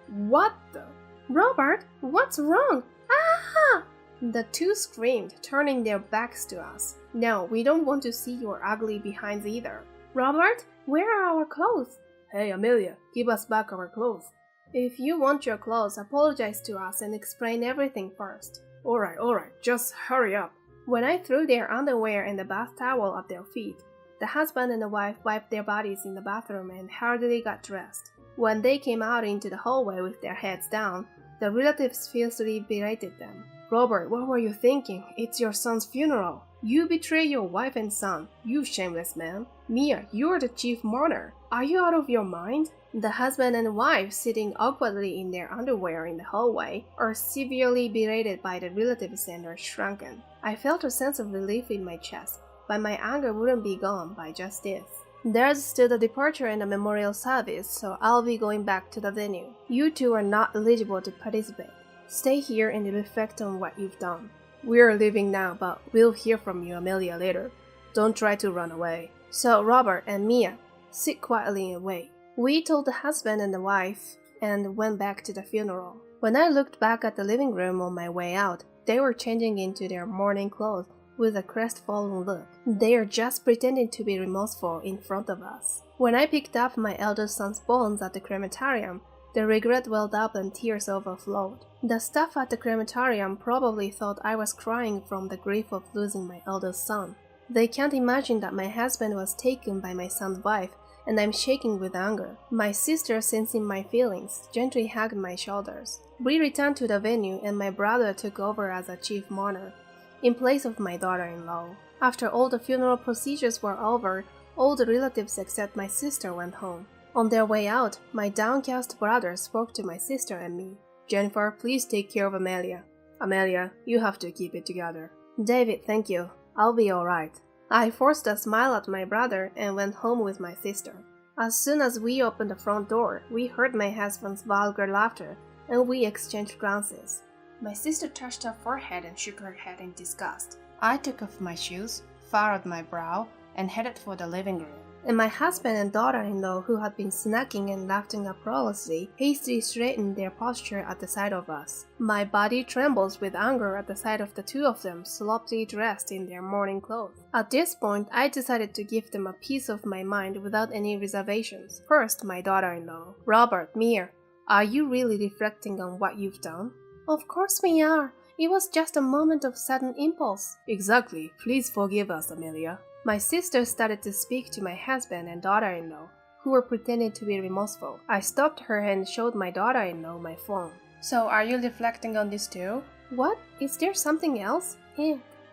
What the? Robert, what's wrong? Ah! The two screamed, turning their backs to us. No, we don't want to see your ugly behinds either. Robert, where are our clothes? Hey, Amelia, give us back our clothes. If you want your clothes, apologize to us and explain everything first. Alright, just hurry up. When I threw their underwear and the bath towel at their feet, the husband and the wife wiped their bodies in the bathroom and hurriedly got dressed. When they came out into the hallway with their heads down, the relatives fiercely berated them. Robert, what were you thinking? It's your son's funeral. You betray your wife and son, you shameless man. Mia, you're the chief mourner. Are you out of your mind? The husband and wife, sitting awkwardly in their underwear in the hallway, are severely berated by the relatives and are shrunken. I felt a sense of relief in my chest, but my anger wouldn't be gone by just this. There's still the departure and the memorial service, so I'll be going back to the venue. You two are not eligible to participate. Stay here and reflect on what you've done. We're leaving now, but we'll hear from you, Amelia, later. Don't try to run away. So, Robert and Mia, sit quietly and wait. We told the husband and the wife and went back to the funeral. When I looked back at the living room on my way out, they were changing into their mourning clothes with a crestfallen look. They are just pretending to be remorseful in front of us. When I picked up my eldest son's bones at the crematorium, the regret welled up and tears overflowed. The staff at the crematorium probably thought I was crying from the grief of losing my eldest son. They can't imagine that my husband was taken by my son's wife, and I'm shaking with anger. My sister, sensing my feelings, gently hugged my shoulders. We returned to the venue and my brother took over as a chief mourner, in place of my daughter-in-law. After all the funeral procedures were over, all the relatives except my sister went home. On their way out, my downcast brother spoke to my sister and me. Jennifer, please take care of Amelia. Amelia, you have to keep it together. David, thank you. I'll be alright. I forced a smile at my brother and went home with my sister. As soon as we opened the front door, we heard my husband's vulgar laughter, and we exchanged glances. My sister touched her forehead and shook her head in disgust. I took off my shoes, furrowed my brow, and headed for the living room. And my husband and daughter-in-law, who had been snacking and laughing uproariously, hastily straightened their posture at the sight of us. My body trembles with anger at the sight of the two of them sloppily dressed in their mourning clothes. At this point, I decided to give them a piece of my mind without any reservations. First, my daughter-in-law. Robert, Mia, are you really reflecting on what you've done? Of course we are. It was just a moment of sudden impulse. Exactly. Please forgive us, Amelia. My sister started to speak to my husband and daughter-in-law, who were pretending to be remorseful. I stopped her and showed my daughter-in-law my phone. So are you reflecting on this too? What? Is there something else?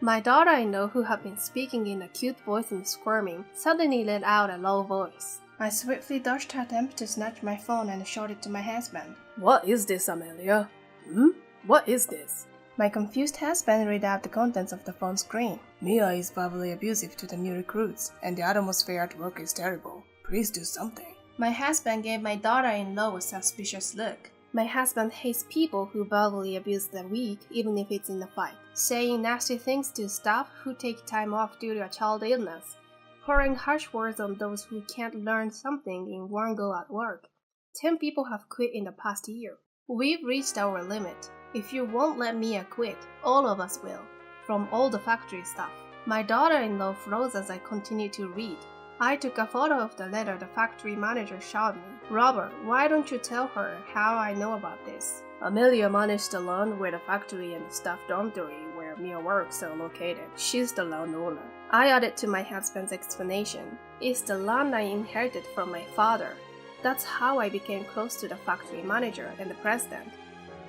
My daughter-in-law, who had been speaking in a cute voice and squirming, suddenly let out a low voice. I swiftly dodged her attempt to snatch my phone and showed it to my husband. What is this, Amelia? What is this? My confused husband read out the contents of the phone screen. Mia is verbally abusive to the new recruits, and the atmosphere at work is terrible. Please do something. My husband gave my daughter-in-law a suspicious look. My husband hates people who verbally abuse the weak, even if it's in a fight, saying nasty things to staff who take time off due to a child illness, pouring harsh words on those who can't learn something in one go at work. 10 people have quit in the past year. We've reached our limit. If you won't let Mia quit, all of us will, from all the factory staff. My daughter-in-law froze as I continued to read. I took a photo of the letter the factory manager showed me. Robert, why don't you tell her how I know about this? Amelia managed the lawn where the factory and the staff dormitory where Mia works are located. She's the landowner. I added to my husband's explanation. It's the land I inherited from my father. That's how I became close to the factory manager and the president.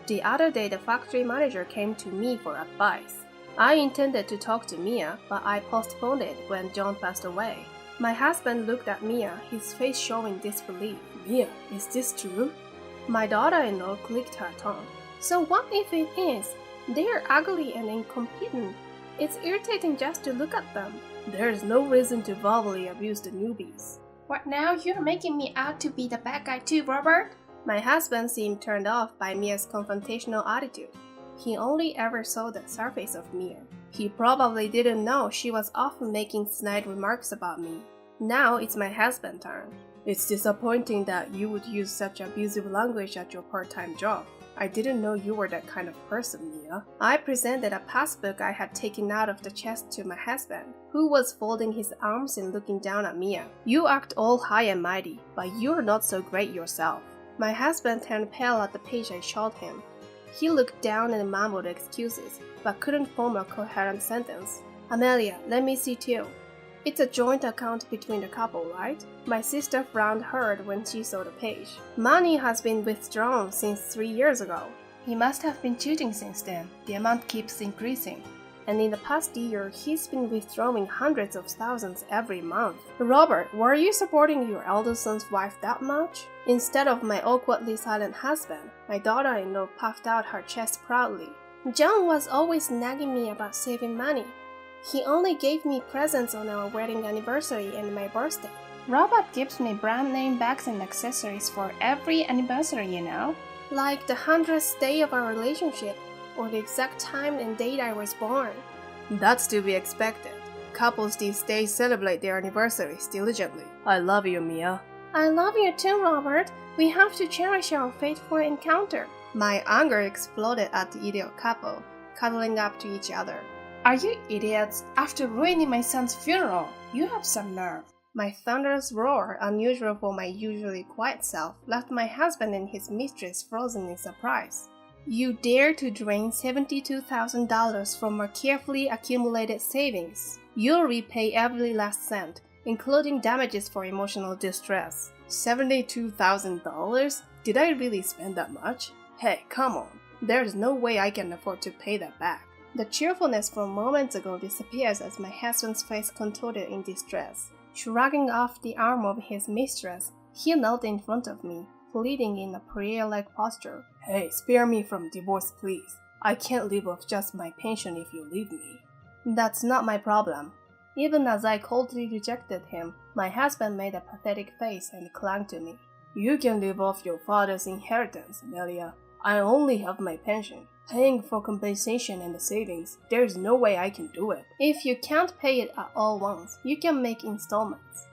The other day, the factory manager came to me for advice. I intended to talk to Mia, but I postponed it when John passed away. My husband looked at Mia, his face showing disbelief. Mia, is this true? My daughter-in-law clicked her tongue. So what if it is? They are ugly and incompetent. It's irritating just to look at them. There's no reason to verbally abuse the newbies. What now? You're making me out to be the bad guy too, Robert? My husband seemed turned off by Mia's confrontational attitude. He only ever saw the surface of Mia. He probably didn't know she was often making snide remarks about me. Now it's my husband's turn. It's disappointing that you would use such abusive language at your part-time job. I didn't know you were that kind of person, Mia. I presented a passbook I had taken out of the chest to my husband, who was folding his arms and looking down at Mia. You act all high and mighty, but you're not so great yourself. My husband turned pale at the page I showed him. He looked down and mumbled excuses, but couldn't form a coherent sentence. Amelia, let me see too. It's a joint account between the couple, right? My sister frowned hard when she saw the page. Money has been withdrawn since 3 years ago. He must have been cheating since then. The amount keeps increasing. And in the past year, he's been withdrawing hundreds of thousands every month. Robert, were you supporting your eldest son's wife that much? Instead of my awkwardly silent husband, my daughter-in-law puffed out her chest proudly. John was always nagging me about saving money. He only gave me presents on our wedding anniversary and my birthday. Robert gives me brand name bags and accessories for every anniversary, you know? Like the 100th day of our relationship, or the exact time and date I was born. That's to be expected. Couples these days celebrate their anniversaries diligently. I love you, Mia. I love you too, Robert. We have to cherish our fateful encounter. My anger exploded at the idiot couple, cuddling up to each other. Are you idiots? After ruining my son's funeral, you have some nerve. My thunderous roar, unusual for my usually quiet self, left my husband and his mistress frozen in surprise. You dare to drain $72,000 from our carefully accumulated savings. You'll repay every last cent, including damages for emotional distress. $72,000? Did I really spend that much? Hey, come on. There's no way I can afford to pay that back. The cheerfulness from moments ago disappears as my husband's face contorted in distress. Shrugging off the arm of his mistress, he knelt in front of me, pleading in a prayer-like posture. Hey, spare me from divorce, please. I can't live off just my pension if you leave me. That's not my problem. Even as I coldly rejected him, my husband made a pathetic face and clung to me. You can live off your father's inheritance, Amelia. I only have my pension. Paying for compensation and the savings, there's no way I can do it. If you can't pay it at all once, you can make installments.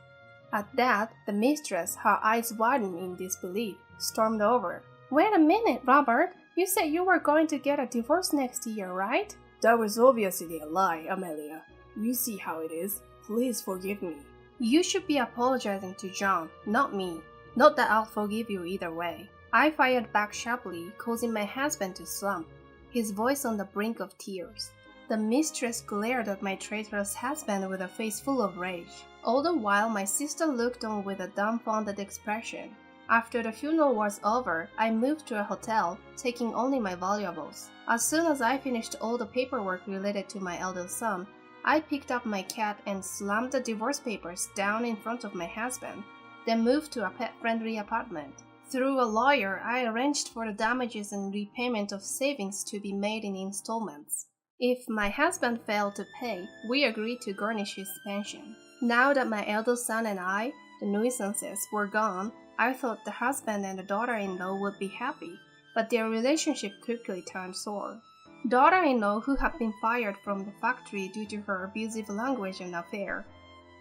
At that, the mistress, her eyes widened in disbelief, stormed over. Wait a minute, Robert. You said you were going to get a divorce next year, right? That was obviously a lie, Amelia. You see how it is. Please forgive me. You should be apologizing to John, not me. Not that I'll forgive you either way. I fired back sharply, causing my husband to slump, his voice on the brink of tears. The mistress glared at my traitorous husband with a face full of rage. All the while, my sister looked on with a dumbfounded expression. After the funeral was over, I moved to a hotel, taking only my valuables. As soon as I finished all the paperwork related to my eldest son, I picked up my cat and slammed the divorce papers down in front of my husband, then moved to a pet-friendly apartment. Through a lawyer, I arranged for the damages and repayment of savings to be made in installments. If my husband failed to pay, we agreed to garnish his pension. Now that my eldest son and I, the nuisances, were gone, I thought the husband and the daughter-in-law would be happy, but their relationship quickly turned sour. Daughter-in-law, who had been fired from the factory due to her abusive language and affair,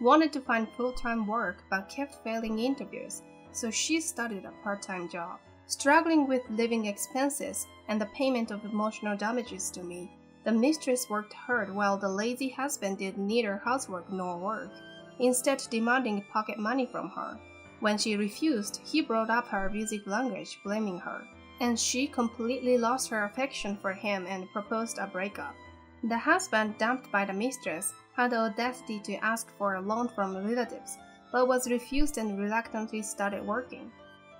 wanted to find full-time work but kept failing interviews, so she started a part-time job. Struggling with living expenses and the payment of emotional damages to me, the mistress worked hard while the lazy husband did neither housework nor work, instead demanding pocket money from her. When she refused, he brought up her abusive language, blaming her, and she completely lost her affection for him and proposed a breakup. The husband, dumped by the mistress, had the audacity to ask for a loan from relatives, but was refused and reluctantly started working.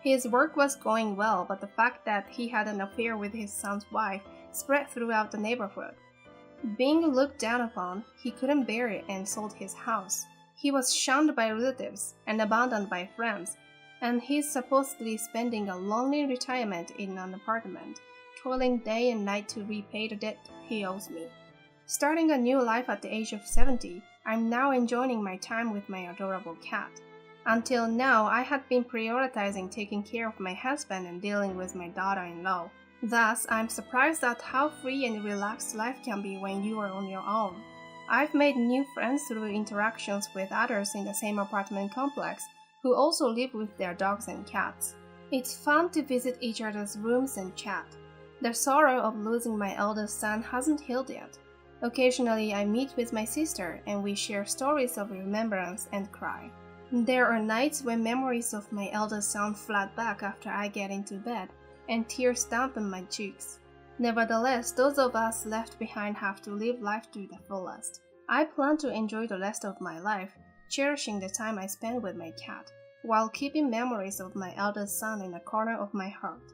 His work was going well, but the fact that he had an affair with his son's wife spread throughout the neighborhood. Being looked down upon, he couldn't bear it and sold his house. He was shunned by relatives and abandoned by friends, and he's supposedly spending a lonely retirement in an apartment, toiling day and night to repay the debt he owes me. Starting a new life at the age of 70, I'm now enjoying my time with my adorable cat. Until now, I had been prioritizing taking care of my husband and dealing with my daughter-in-law. Thus, I'm surprised at how free and relaxed life can be when you are on your own. I've made new friends through interactions with others in the same apartment complex who also live with their dogs and cats. It's fun to visit each other's rooms and chat. The sorrow of losing my eldest son hasn't healed yet. Occasionally, I meet with my sister and we share stories of remembrance and cry. There are nights when memories of my eldest son flood back after I get into bed, and tears dampen my cheeks. Nevertheless, those of us left behind have to live life to the fullest. I plan to enjoy the rest of my life, cherishing the time I spend with my cat, while keeping memories of my eldest son in the corner of my heart.